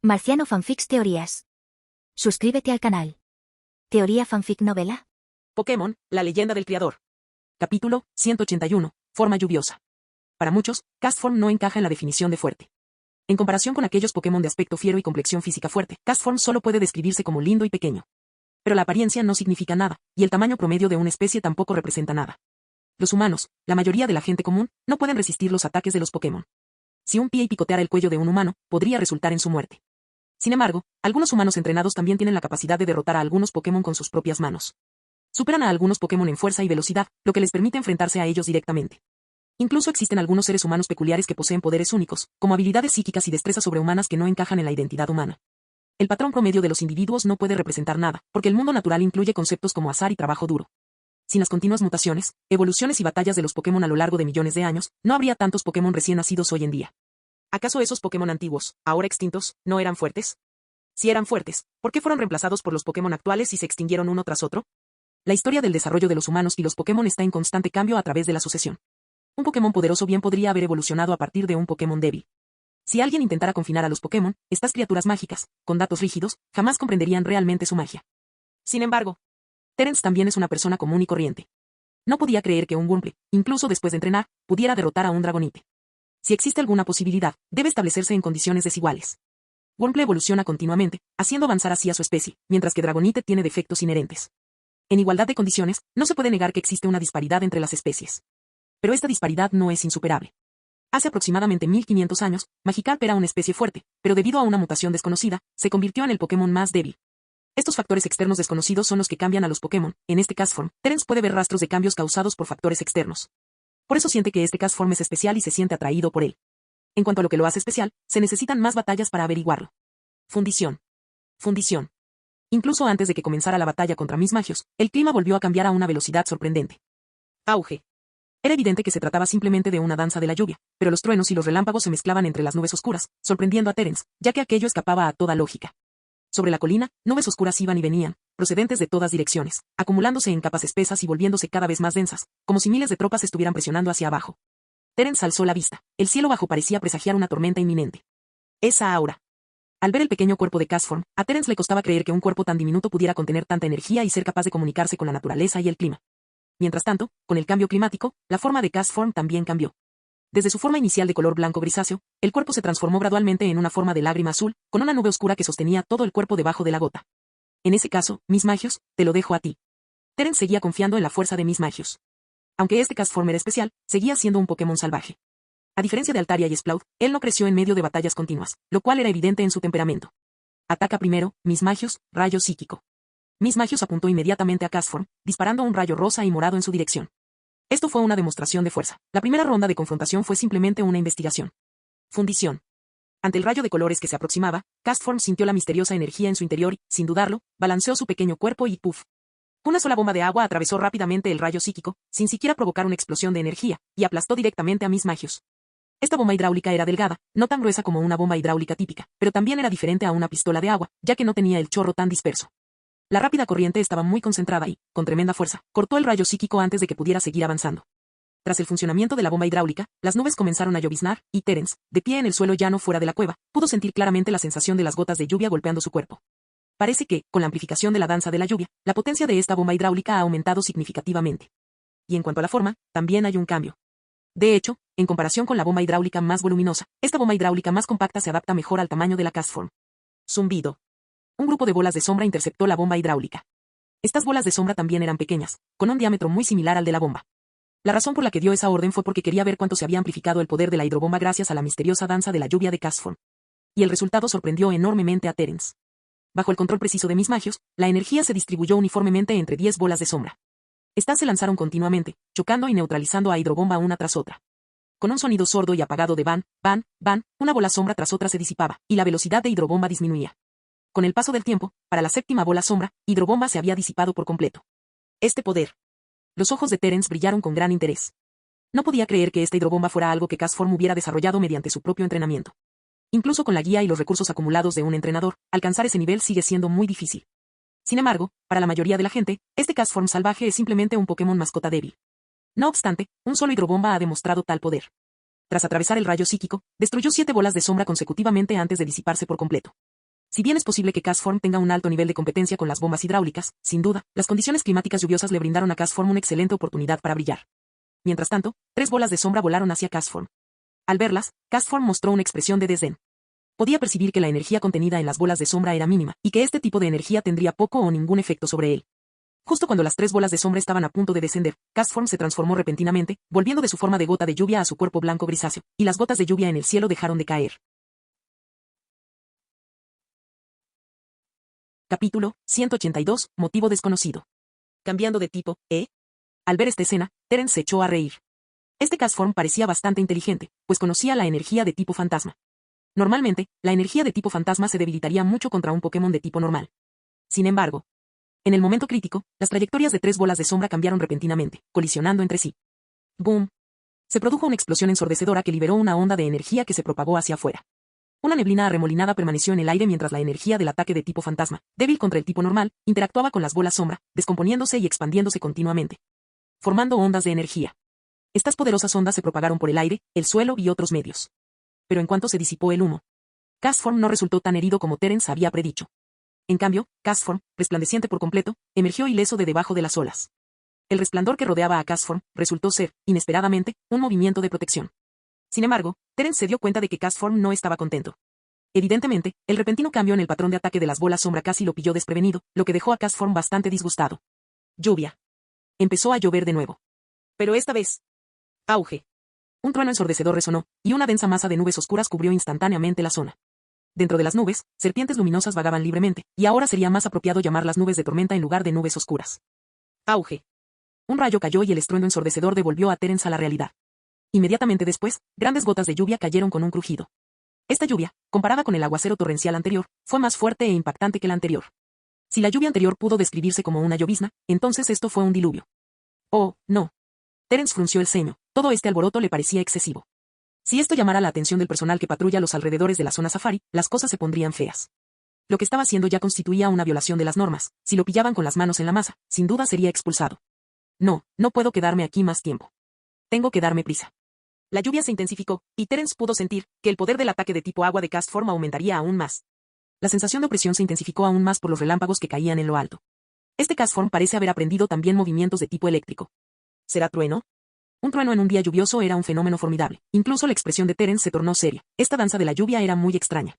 Marciano Fanfics Teorías. Suscríbete al canal. Teoría Fanfic Novela. Pokémon, la leyenda del criador. Capítulo 181. Forma lluviosa. Para muchos, Castform no encaja en la definición de fuerte. En comparación con aquellos Pokémon de aspecto fiero y complexión física fuerte, Castform solo puede describirse como lindo y pequeño. Pero la apariencia no significa nada, y el tamaño promedio de una especie tampoco representa nada. Los humanos, la mayoría de la gente común, no pueden resistir los ataques de los Pokémon. Si un pie picoteara el cuello de un humano, podría resultar en su muerte. Sin embargo, algunos humanos entrenados también tienen la capacidad de derrotar a algunos Pokémon con sus propias manos. Superan a algunos Pokémon en fuerza y velocidad, lo que les permite enfrentarse a ellos directamente. Incluso existen algunos seres humanos peculiares que poseen poderes únicos, como habilidades psíquicas y destrezas sobrehumanas que no encajan en la identidad humana. El patrón promedio de los individuos no puede representar nada, porque el mundo natural incluye conceptos como azar y trabajo duro. Sin las continuas mutaciones, evoluciones y batallas de los Pokémon a lo largo de millones de años, no habría tantos Pokémon recién nacidos hoy en día. ¿Acaso esos Pokémon antiguos, ahora extintos, no eran fuertes? Si eran fuertes, ¿por qué fueron reemplazados por los Pokémon actuales y se extinguieron uno tras otro? La historia del desarrollo de los humanos y los Pokémon está en constante cambio a través de la sucesión. Un Pokémon poderoso bien podría haber evolucionado a partir de un Pokémon débil. Si alguien intentara confinar a los Pokémon, estas criaturas mágicas, con datos rígidos, jamás comprenderían realmente su magia. Sin embargo, Terence también es una persona común y corriente. No podía creer que un Wurmple, incluso después de entrenar, pudiera derrotar a un Dragonite. Si existe alguna posibilidad, debe establecerse en condiciones desiguales. Wurmple evoluciona continuamente, haciendo avanzar así a su especie, mientras que Dragonite tiene defectos inherentes. En igualdad de condiciones, no se puede negar que existe una disparidad entre las especies. Pero esta disparidad no es insuperable. Hace aproximadamente 1500 años, Magikarp era una especie fuerte, pero debido a una mutación desconocida, se convirtió en el Pokémon más débil. Estos factores externos desconocidos son los que cambian a los Pokémon. En este Castform, Terence puede ver rastros de cambios causados por factores externos. Por eso siente que este Castform es especial y se siente atraído por él. En cuanto a lo que lo hace especial, se necesitan más batallas para averiguarlo. Fundición. Fundición. Incluso antes de que comenzara la batalla contra Mismagios, el clima volvió a cambiar a una velocidad sorprendente. Auge. Era evidente que se trataba simplemente de una danza de la lluvia, pero los truenos y los relámpagos se mezclaban entre las nubes oscuras, sorprendiendo a Terence, ya que aquello escapaba a toda lógica. Sobre la colina, nubes oscuras iban y venían, procedentes de todas direcciones, acumulándose en capas espesas y volviéndose cada vez más densas, como si miles de tropas estuvieran presionando hacia abajo. Terence alzó la vista. El cielo bajo parecía presagiar una tormenta inminente. Esa aura. Al ver el pequeño cuerpo de Castform, a Terence le costaba creer que un cuerpo tan diminuto pudiera contener tanta energía y ser capaz de comunicarse con la naturaleza y el clima. Mientras tanto, con el cambio climático, la forma de Castform también cambió. Desde su forma inicial de color blanco grisáceo, el cuerpo se transformó gradualmente en una forma de lágrima azul, con una nube oscura que sostenía todo el cuerpo debajo de la gota. En ese caso, Mismagios, te lo dejo a ti. Terence seguía confiando en la fuerza de Mismagios. Aunque este Castform era especial, seguía siendo un Pokémon salvaje. A diferencia de Altaria y Sploud, él no creció en medio de batallas continuas, lo cual era evidente en su temperamento. Ataca primero, Mismagios, rayo psíquico. Mismagios apuntó inmediatamente a Castform, disparando un rayo rosa y morado en su dirección. Esto fue una demostración de fuerza. La primera ronda de confrontación fue simplemente una investigación. Fundición. Ante el rayo de colores que se aproximaba, Castform sintió la misteriosa energía en su interior y, sin dudarlo, balanceó su pequeño cuerpo y ¡puf! Una sola bomba de agua atravesó rápidamente el rayo psíquico, sin siquiera provocar una explosión de energía, y aplastó directamente a Mismagios. Esta bomba hidráulica era delgada, no tan gruesa como una bomba hidráulica típica, pero también era diferente a una pistola de agua, ya que no tenía el chorro tan disperso. La rápida corriente estaba muy concentrada y, con tremenda fuerza, cortó el rayo psíquico antes de que pudiera seguir avanzando. Tras el funcionamiento de la bomba hidráulica, las nubes comenzaron a lloviznar, y Terence, de pie en el suelo llano fuera de la cueva, pudo sentir claramente la sensación de las gotas de lluvia golpeando su cuerpo. Parece que, con la amplificación de la danza de la lluvia, la potencia de esta bomba hidráulica ha aumentado significativamente. Y en cuanto a la forma, también hay un cambio. De hecho, en comparación con la bomba hidráulica más voluminosa, esta bomba hidráulica más compacta se adapta mejor al tamaño de la Castform. Zumbido. Un grupo de bolas de sombra interceptó la bomba hidráulica. Estas bolas de sombra también eran pequeñas, con un diámetro muy similar al de la bomba. La razón por la que dio esa orden fue porque quería ver cuánto se había amplificado el poder de la hidrobomba gracias a la misteriosa danza de la lluvia de Castform. Y el resultado sorprendió enormemente a Terence. Bajo el control preciso de Mismagios, la energía se distribuyó uniformemente entre 10 bolas de sombra. Estas se lanzaron continuamente, chocando y neutralizando a hidrobomba una tras otra. Con un sonido sordo y apagado de ban, ban, ban, una bola sombra tras otra se disipaba, y la velocidad de hidrobomba disminuía. Con el paso del tiempo, para la séptima bola sombra, hidrobomba se había disipado por completo. Este poder. Los ojos de Terence brillaron con gran interés. No podía creer que esta hidrobomba fuera algo que Castform hubiera desarrollado mediante su propio entrenamiento. Incluso con la guía y los recursos acumulados de un entrenador, alcanzar ese nivel sigue siendo muy difícil. Sin embargo, para la mayoría de la gente, este Castform salvaje es simplemente un Pokémon mascota débil. No obstante, un solo hidrobomba ha demostrado tal poder. Tras atravesar el rayo psíquico, destruyó 7 bolas de sombra consecutivamente antes de disiparse por completo. Si bien es posible que Castform tenga un alto nivel de competencia con las bombas hidráulicas, sin duda, las condiciones climáticas lluviosas le brindaron a Castform una excelente oportunidad para brillar. Mientras tanto, 3 bolas de sombra volaron hacia Castform. Al verlas, Castform mostró una expresión de desdén. Podía percibir que la energía contenida en las bolas de sombra era mínima, y que este tipo de energía tendría poco o ningún efecto sobre él. Justo cuando las 3 bolas de sombra estaban a punto de descender, Castform se transformó repentinamente, volviendo de su forma de gota de lluvia a su cuerpo blanco grisáceo, y las gotas de lluvia en el cielo dejaron de caer. Capítulo 182, motivo desconocido. Cambiando de tipo, ¿eh? Al ver esta escena, Terence se echó a reír. Este Castform parecía bastante inteligente, pues conocía la energía de tipo fantasma. Normalmente, la energía de tipo fantasma se debilitaría mucho contra un Pokémon de tipo normal. Sin embargo, en el momento crítico, las trayectorias de 3 bolas de sombra cambiaron repentinamente, colisionando entre sí. ¡Boom! Se produjo una explosión ensordecedora que liberó una onda de energía que se propagó hacia afuera. Una neblina arremolinada permaneció en el aire mientras la energía del ataque de tipo fantasma, débil contra el tipo normal, interactuaba con las bolas sombra, descomponiéndose y expandiéndose continuamente, formando ondas de energía. Estas poderosas ondas se propagaron por el aire, el suelo y otros medios. Pero en cuanto se disipó el humo, Castform no resultó tan herido como Terence había predicho. En cambio, Castform, resplandeciente por completo, emergió ileso de debajo de las olas. El resplandor que rodeaba a Castform resultó ser, inesperadamente, un movimiento de protección. Sin embargo, Terence se dio cuenta de que Castform no estaba contento. Evidentemente, el repentino cambio en el patrón de ataque de las bolas sombra casi lo pilló desprevenido, lo que dejó a Castform bastante disgustado. Lluvia. Empezó a llover de nuevo. Pero esta vez. Auge. Un trueno ensordecedor resonó, y una densa masa de nubes oscuras cubrió instantáneamente la zona. Dentro de las nubes, serpientes luminosas vagaban libremente, y ahora sería más apropiado llamarlas nubes de tormenta en lugar de nubes oscuras. Auge. Un rayo cayó y el estruendo ensordecedor devolvió a Terence a la realidad. Inmediatamente después, grandes gotas de lluvia cayeron con un crujido. Esta lluvia, comparada con el aguacero torrencial anterior, fue más fuerte e impactante que la anterior. Si la lluvia anterior pudo describirse como una llovizna, entonces esto fue un diluvio. Oh, no. Terence frunció el ceño, todo este alboroto le parecía excesivo. Si esto llamara la atención del personal que patrulla los alrededores de la zona safari, las cosas se pondrían feas. Lo que estaba haciendo ya constituía una violación de las normas, si lo pillaban con las manos en la masa, sin duda sería expulsado. No, no puedo quedarme aquí más tiempo. Tengo que darme prisa. La lluvia se intensificó, y Terence pudo sentir que el poder del ataque de tipo agua de Castform aumentaría aún más. La sensación de opresión se intensificó aún más por los relámpagos que caían en lo alto. Este Castform parece haber aprendido también movimientos de tipo eléctrico. ¿Será trueno? Un trueno en un día lluvioso era un fenómeno formidable. Incluso la expresión de Terence se tornó seria. Esta danza de la lluvia era muy extraña.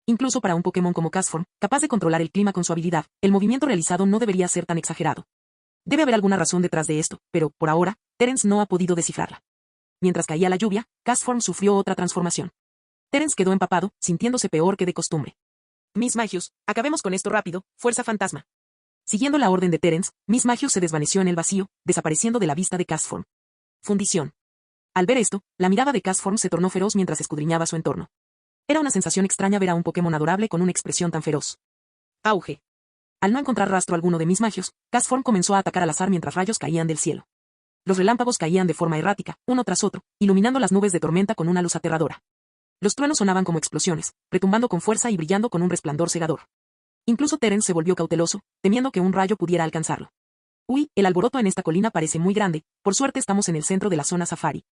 Incluso para un Pokémon como Castform, capaz de controlar el clima con su habilidad, el movimiento realizado no debería ser tan exagerado. Debe haber alguna razón detrás de esto, pero, por ahora, Terence no ha podido descifrarla. Mientras caía la lluvia, Castform sufrió otra transformación. Terence quedó empapado, sintiéndose peor que de costumbre. Miss Magius, acabemos con esto rápido, fuerza fantasma. Siguiendo la orden de Terence, Miss Magius se desvaneció en el vacío, desapareciendo de la vista de Castform. Fundición. Al ver esto, la mirada de Castform se tornó feroz mientras escudriñaba su entorno. Era una sensación extraña ver a un Pokémon adorable con una expresión tan feroz. Auge. Al no encontrar rastro alguno de Miss Magius, Castform comenzó a atacar al azar mientras rayos caían del cielo. Los relámpagos caían de forma errática, uno tras otro, iluminando las nubes de tormenta con una luz aterradora. Los truenos sonaban como explosiones, retumbando con fuerza y brillando con un resplandor cegador. Incluso Terence se volvió cauteloso, temiendo que un rayo pudiera alcanzarlo. Uy, el alboroto en esta colina parece muy grande, por suerte estamos en el centro de la zona safari.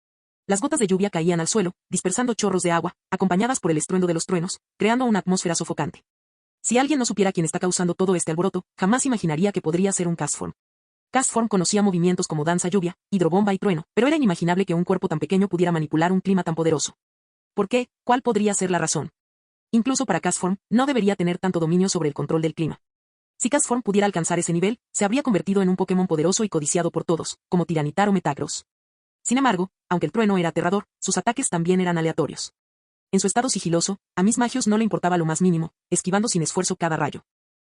Las gotas de lluvia caían al suelo, dispersando chorros de agua, acompañadas por el estruendo de los truenos, creando una atmósfera sofocante. Si alguien no supiera quién está causando todo este alboroto, jamás imaginaría que podría ser un Castform. Castform conocía movimientos como danza lluvia, hidrobomba y trueno, pero era inimaginable que un cuerpo tan pequeño pudiera manipular un clima tan poderoso. ¿Por qué? ¿Cuál podría ser la razón? Incluso para Castform, no debería tener tanto dominio sobre el control del clima. Si Castform pudiera alcanzar ese nivel, se habría convertido en un Pokémon poderoso y codiciado por todos, como Tiranitar o Metagross. Sin embargo, aunque el trueno era aterrador, sus ataques también eran aleatorios. En su estado sigiloso, a Miss Magius no le importaba lo más mínimo, esquivando sin esfuerzo cada rayo.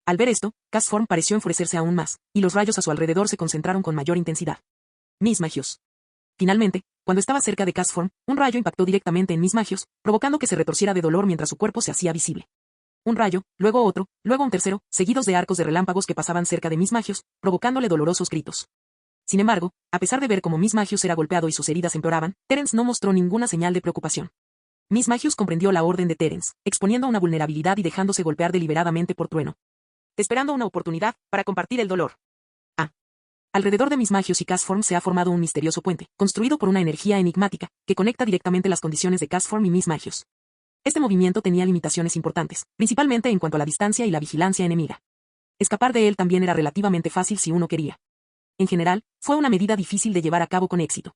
Al ver esto, Castform pareció enfurecerse aún más, y los rayos a su alrededor se concentraron con mayor intensidad. Miss Magius. Finalmente, cuando estaba cerca de Castform, un rayo impactó directamente en Miss Magius, provocando que se retorciera de dolor mientras su cuerpo se hacía visible. Un rayo, luego otro, luego un tercero, seguidos de arcos de relámpagos que pasaban cerca de Miss Magius, provocándole dolorosos gritos. Sin embargo, a pesar de ver cómo Miss Magius era golpeado y sus heridas empeoraban, Terence no mostró ninguna señal de preocupación. Miss Magius comprendió la orden de Terence, exponiendo una vulnerabilidad y dejándose golpear deliberadamente por trueno. Esperando una oportunidad para compartir el dolor. Alrededor de Miss Magius y Castform se ha formado un misterioso puente, construido por una energía enigmática, que conecta directamente las condiciones de Castform y Miss Magius. Este movimiento tenía limitaciones importantes, principalmente en cuanto a la distancia y la vigilancia enemiga. Escapar de él también era relativamente fácil si uno quería. En general, fue una medida difícil de llevar a cabo con éxito.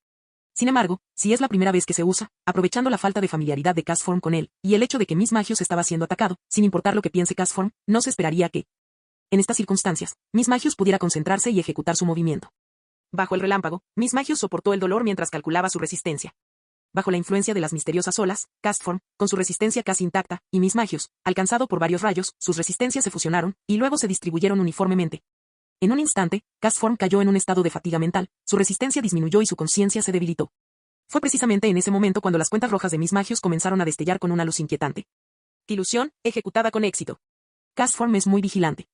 Sin embargo, si es la primera vez que se usa, aprovechando la falta de familiaridad de Castform con él, y el hecho de que Miss Magius estaba siendo atacado, sin importar lo que piense Castform, no se esperaría que, en estas circunstancias, Miss Magius pudiera concentrarse y ejecutar su movimiento. Bajo el relámpago, Miss Magius soportó el dolor mientras calculaba su resistencia. Bajo la influencia de las misteriosas olas, Castform, con su resistencia casi intacta, y Miss Magius, alcanzado por varios rayos, sus resistencias se fusionaron, y luego se distribuyeron uniformemente. En un instante, Castform cayó en un estado de fatiga mental, su resistencia disminuyó y su conciencia se debilitó. Fue precisamente en ese momento cuando las cuentas rojas de Miss Magius comenzaron a destellar con una luz inquietante. Ilusión, ejecutada con éxito. Castform es muy vigilante.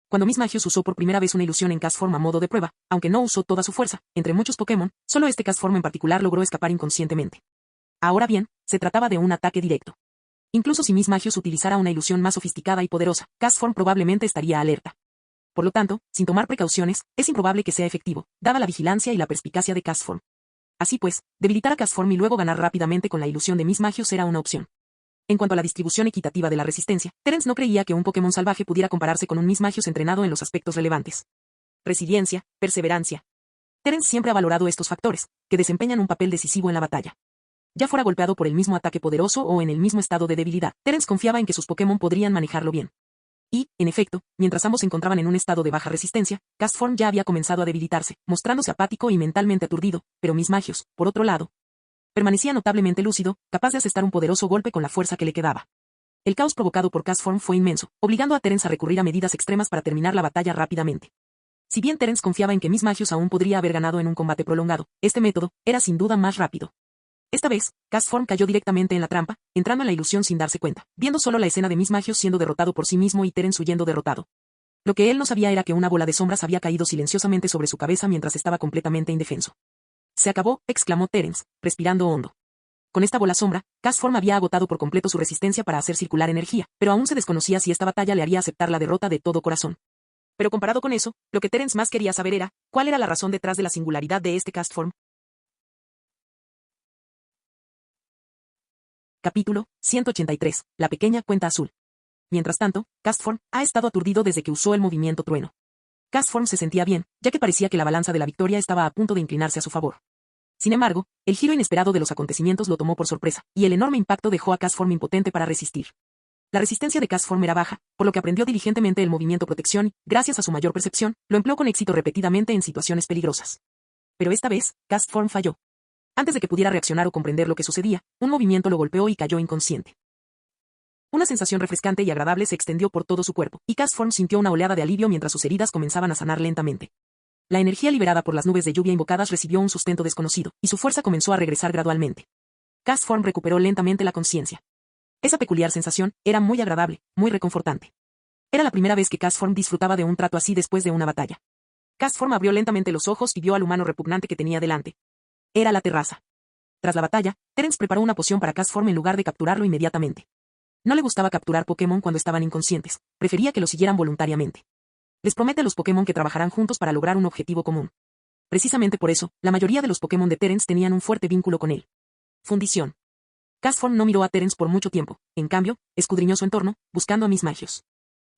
Cuando Miss Magius usó por primera vez una ilusión en Castform a modo de prueba, aunque no usó toda su fuerza, entre muchos Pokémon, solo este Castform en particular logró escapar inconscientemente. Ahora bien, se trataba de un ataque directo. Incluso si Miss Magius utilizara una ilusión más sofisticada y poderosa, Castform probablemente estaría alerta. Por lo tanto, sin tomar precauciones, es improbable que sea efectivo, dada la vigilancia y la perspicacia de Castform. Así pues, debilitar a Castform y luego ganar rápidamente con la ilusión de Miss Magius era una opción. En cuanto a la distribución equitativa de la resistencia, Terence no creía que un Pokémon salvaje pudiera compararse con un Miss Magius entrenado en los aspectos relevantes. Resiliencia, perseverancia. Terence siempre ha valorado estos factores, que desempeñan un papel decisivo en la batalla. Ya fuera golpeado por el mismo ataque poderoso o en el mismo estado de debilidad, Terence confiaba en que sus Pokémon podrían manejarlo bien. Y, en efecto, mientras ambos se encontraban en un estado de baja resistencia, Castform ya había comenzado a debilitarse, mostrándose apático y mentalmente aturdido, pero Miss Magius, por otro lado, permanecía notablemente lúcido, capaz de asestar un poderoso golpe con la fuerza que le quedaba. El caos provocado por Castform fue inmenso, obligando a Terence a recurrir a medidas extremas para terminar la batalla rápidamente. Si bien Terence confiaba en que Miss Magius aún podría haber ganado en un combate prolongado, este método era sin duda más rápido. Esta vez, Castform cayó directamente en la trampa, entrando en la ilusión sin darse cuenta, viendo solo la escena de Miss Magius siendo derrotado por sí mismo y Terence huyendo derrotado. Lo que él no sabía era que una bola de sombras había caído silenciosamente sobre su cabeza mientras estaba completamente indefenso. Se acabó, exclamó Terence, respirando hondo. Con esta bola sombra, Castform había agotado por completo su resistencia para hacer circular energía, pero aún se desconocía si esta batalla le haría aceptar la derrota de todo corazón. Pero comparado con eso, lo que Terence más quería saber era, ¿cuál era la razón detrás de la singularidad de este Castform? Capítulo 183. La pequeña cuenta azul. Mientras tanto, Castform ha estado aturdido desde que usó el movimiento trueno. Castform se sentía bien, ya que parecía que la balanza de la victoria estaba a punto de inclinarse a su favor. Sin embargo, el giro inesperado de los acontecimientos lo tomó por sorpresa, y el enorme impacto dejó a Castform impotente para resistir. La resistencia de Castform era baja, por lo que aprendió diligentemente el movimiento protección y, gracias a su mayor percepción, lo empleó con éxito repetidamente en situaciones peligrosas. Pero esta vez, Castform falló. Antes de que pudiera reaccionar o comprender lo que sucedía, un movimiento lo golpeó y cayó inconsciente. Una sensación refrescante y agradable se extendió por todo su cuerpo, y Castform sintió una oleada de alivio mientras sus heridas comenzaban a sanar lentamente. La energía liberada por las nubes de lluvia invocadas recibió un sustento desconocido, y su fuerza comenzó a regresar gradualmente. Castform recuperó lentamente la conciencia. Esa peculiar sensación era muy agradable, muy reconfortante. Era la primera vez que Castform disfrutaba de un trato así después de una batalla. Castform abrió lentamente los ojos y vio al humano repugnante que tenía delante. Era la terraza. Tras la batalla, Terence preparó una poción para Castform en lugar de capturarlo inmediatamente. No le gustaba capturar Pokémon cuando estaban inconscientes, prefería que lo siguieran voluntariamente. Les promete a los Pokémon que trabajarán juntos para lograr un objetivo común. Precisamente por eso, la mayoría de los Pokémon de Terence tenían un fuerte vínculo con él. Fundición. Castform no miró a Terence por mucho tiempo, en cambio, escudriñó su entorno, buscando a Miss Magius.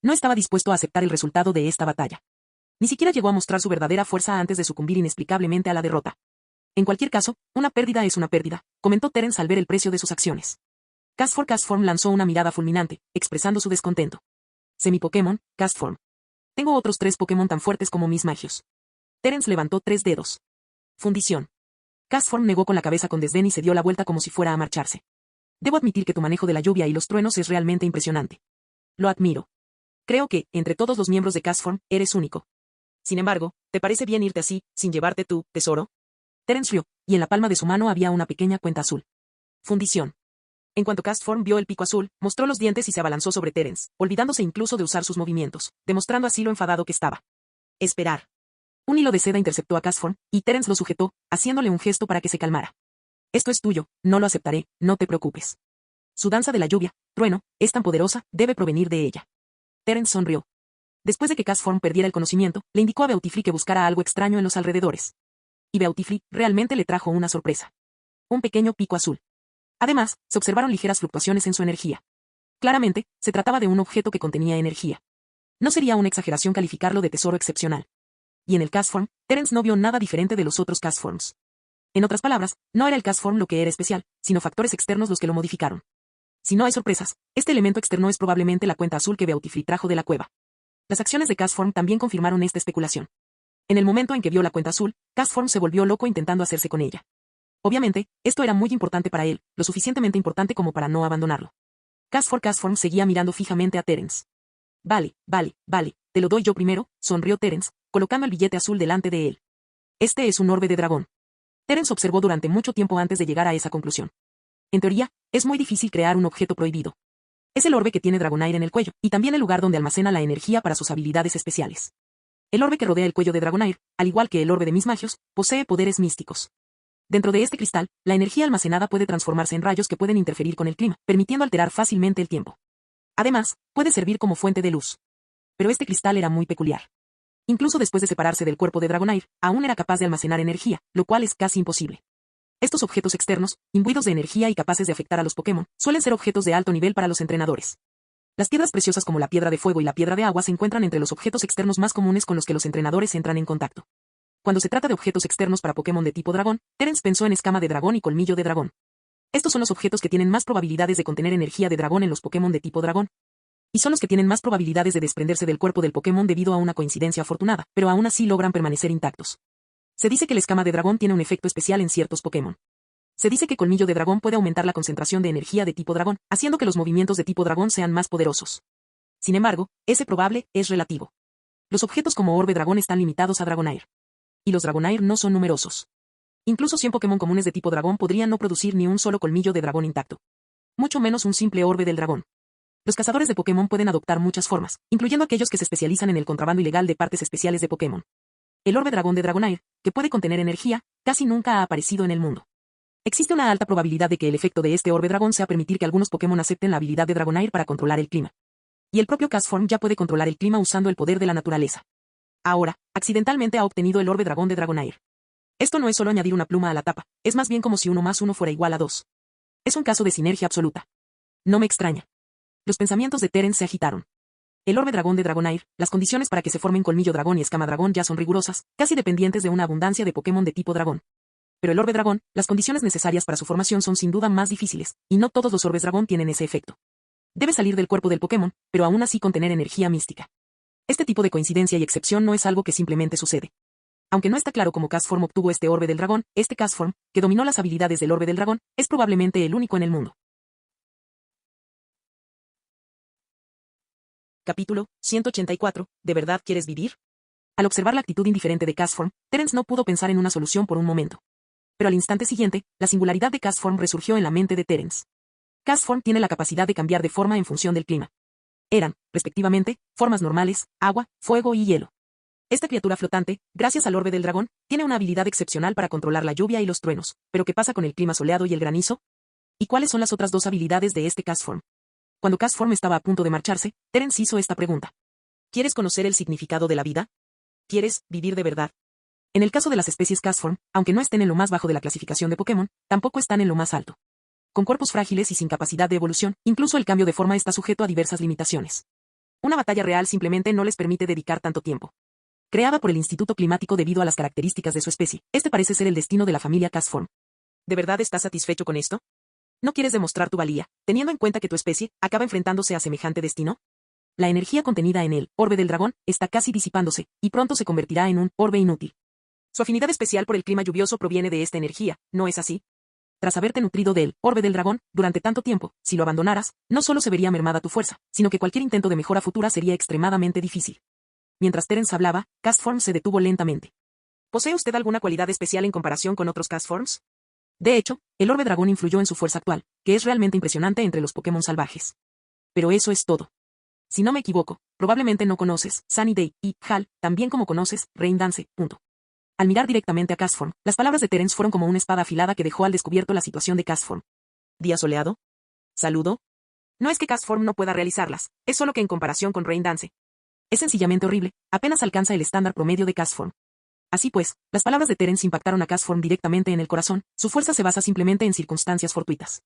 No estaba dispuesto a aceptar el resultado de esta batalla. Ni siquiera llegó a mostrar su verdadera fuerza antes de sucumbir inexplicablemente a la derrota. En cualquier caso, una pérdida es una pérdida, comentó Terence al ver el precio de sus acciones. Castform lanzó una mirada fulminante, expresando su descontento. Semi-Pokémon, Castform. Tengo otros 3 Pokémon tan fuertes como Miss Magius. Terence levantó 3 dedos. Fundición. Castform negó con la cabeza con desdén y se dio la vuelta como si fuera a marcharse. Debo admitir que tu manejo de la lluvia y los truenos es realmente impresionante. Lo admiro. Creo que, entre todos los miembros de Castform, eres único. Sin embargo, ¿te parece bien irte así, sin llevarte tu tesoro? Terence rió, y en la palma de su mano había una pequeña cuenta azul. Fundición. En cuanto Castform vio el pico azul, mostró los dientes y se abalanzó sobre Terence, olvidándose incluso de usar sus movimientos, demostrando así lo enfadado que estaba. Esperar. Un hilo de seda interceptó a Castform, y Terence lo sujetó, haciéndole un gesto para que se calmara. Esto es tuyo, no lo aceptaré, no te preocupes. Su danza de la lluvia, trueno, es tan poderosa, debe provenir de ella. Terence sonrió. Después de que Castform perdiera el conocimiento, le indicó a Beautifly que buscara algo extraño en los alrededores. Y Beautifly realmente le trajo una sorpresa. Un pequeño pico azul. Además, se observaron ligeras fluctuaciones en su energía. Claramente, se trataba de un objeto que contenía energía. No sería una exageración calificarlo de tesoro excepcional. Y en el Castform, Terence no vio nada diferente de los otros Castforms. En otras palabras, no era el Castform lo que era especial, sino factores externos los que lo modificaron. Si no hay sorpresas, este elemento externo es probablemente la cuenta azul que Beautiful trajo de la cueva. Las acciones de Castform también confirmaron esta especulación. En el momento en que vio la cuenta azul, Castform se volvió loco intentando hacerse con ella. Obviamente, esto era muy importante para él, lo suficientemente importante como para no abandonarlo. Castform seguía mirando fijamente a Terence. Vale, te lo doy yo primero, sonrió Terence, colocando el billete azul delante de él. Este es un orbe de dragón. Terence observó durante mucho tiempo antes de llegar a esa conclusión. En teoría, es muy difícil crear un objeto prohibido. Es el orbe que tiene Dragonair en el cuello, y también el lugar donde almacena la energía para sus habilidades especiales. El orbe que rodea el cuello de Dragonair, al igual que el orbe de Miss Magios, posee poderes místicos. Dentro de este cristal, la energía almacenada puede transformarse en rayos que pueden interferir con el clima, permitiendo alterar fácilmente el tiempo. Además, puede servir como fuente de luz. Pero este cristal era muy peculiar. Incluso después de separarse del cuerpo de Dragonair, aún era capaz de almacenar energía, lo cual es casi imposible. Estos objetos externos, imbuidos de energía y capaces de afectar a los Pokémon, suelen ser objetos de alto nivel para los entrenadores. Las piedras preciosas como la piedra de fuego y la piedra de agua se encuentran entre los objetos externos más comunes con los que los entrenadores entran en contacto. Cuando se trata de objetos externos para Pokémon de tipo dragón, Terence pensó en escama de dragón y colmillo de dragón. Estos son los objetos que tienen más probabilidades de contener energía de dragón en los Pokémon de tipo dragón. Y son los que tienen más probabilidades de desprenderse del cuerpo del Pokémon debido a una coincidencia afortunada, pero aún así logran permanecer intactos. Se dice que la escama de dragón tiene un efecto especial en ciertos Pokémon. Se dice que colmillo de dragón puede aumentar la concentración de energía de tipo dragón, haciendo que los movimientos de tipo dragón sean más poderosos. Sin embargo, ese probable es relativo. Los objetos como orbe dragón están limitados a Dragonair. Y los Dragonair no son numerosos. Incluso 100 Pokémon comunes de tipo dragón podrían no producir ni un solo colmillo de dragón intacto. Mucho menos un simple orbe del dragón. Los cazadores de Pokémon pueden adoptar muchas formas, incluyendo aquellos que se especializan en el contrabando ilegal de partes especiales de Pokémon. El orbe dragón de Dragonair, que puede contener energía, casi nunca ha aparecido en el mundo. Existe una alta probabilidad de que el efecto de este orbe dragón sea permitir que algunos Pokémon acepten la habilidad de Dragonair para controlar el clima. Y el propio Castform ya puede controlar el clima usando el poder de la naturaleza. Ahora, accidentalmente ha obtenido el orbe dragón de Dragonair. Esto no es solo añadir una pluma a la tapa, es más bien como si 1 más 1 fuera igual a 2. Es un caso de sinergia absoluta. No me extraña. Los pensamientos de Terence se agitaron. El orbe dragón de Dragonair, las condiciones para que se formen colmillo dragón y escama dragón ya son rigurosas, casi dependientes de una abundancia de Pokémon de tipo dragón. Pero el orbe dragón, las condiciones necesarias para su formación son sin duda más difíciles, y no todos los orbes dragón tienen ese efecto. Debe salir del cuerpo del Pokémon, pero aún así contener energía mística. Este tipo de coincidencia y excepción no es algo que simplemente sucede. Aunque no está claro cómo Castform obtuvo este orbe del dragón, este Castform, que dominó las habilidades del orbe del dragón, es probablemente el único en el mundo. Capítulo 184. ¿De verdad quieres vivir? Al observar la actitud indiferente de Castform, Terence no pudo pensar en una solución por un momento. Pero al instante siguiente, la singularidad de Castform resurgió en la mente de Terence. Castform tiene la capacidad de cambiar de forma en función del clima. Eran, respectivamente, formas normales, agua, fuego y hielo. Esta criatura flotante, gracias al orbe del dragón, tiene una habilidad excepcional para controlar la lluvia y los truenos. ¿Pero qué pasa con el clima soleado y el granizo? ¿Y cuáles son las otras dos habilidades de este Castform? Cuando Castform estaba a punto de marcharse, Terence hizo esta pregunta. ¿Quieres conocer el significado de la vida? ¿Quieres vivir de verdad? En el caso de las especies Castform, aunque no estén en lo más bajo de la clasificación de Pokémon, tampoco están en lo más alto. Con cuerpos frágiles y sin capacidad de evolución, incluso el cambio de forma está sujeto a diversas limitaciones. Una batalla real simplemente no les permite dedicar tanto tiempo. Creada por el Instituto Climático debido a las características de su especie, este parece ser el destino de la familia Castform. ¿De verdad estás satisfecho con esto? ¿No quieres demostrar tu valía, teniendo en cuenta que tu especie acaba enfrentándose a semejante destino? La energía contenida en el orbe del dragón está casi disipándose, y pronto se convertirá en un orbe inútil. Su afinidad especial por el clima lluvioso proviene de esta energía, ¿no es así? Tras haberte nutrido del orbe del dragón durante tanto tiempo, si lo abandonaras, no solo se vería mermada tu fuerza, sino que cualquier intento de mejora futura sería extremadamente difícil. Mientras Terence hablaba, Castform se detuvo lentamente. ¿Posee usted alguna cualidad especial en comparación con otros Castforms? De hecho, el orbe dragón influyó en su fuerza actual, que es realmente impresionante entre los Pokémon salvajes. Pero eso es todo. Si no me equivoco, probablemente no conoces Sunny Day y Hal, también como conoces Rain Dance. Al mirar directamente a Castform, las palabras de Terence fueron como una espada afilada que dejó al descubierto la situación de Castform. ¿Día soleado? ¿Saludo? No es que Castform no pueda realizarlas, es solo que en comparación con Rain Dance. Es sencillamente horrible, apenas alcanza el estándar promedio de Castform. Así pues, las palabras de Terence impactaron a Castform directamente en el corazón, su fuerza se basa simplemente en circunstancias fortuitas.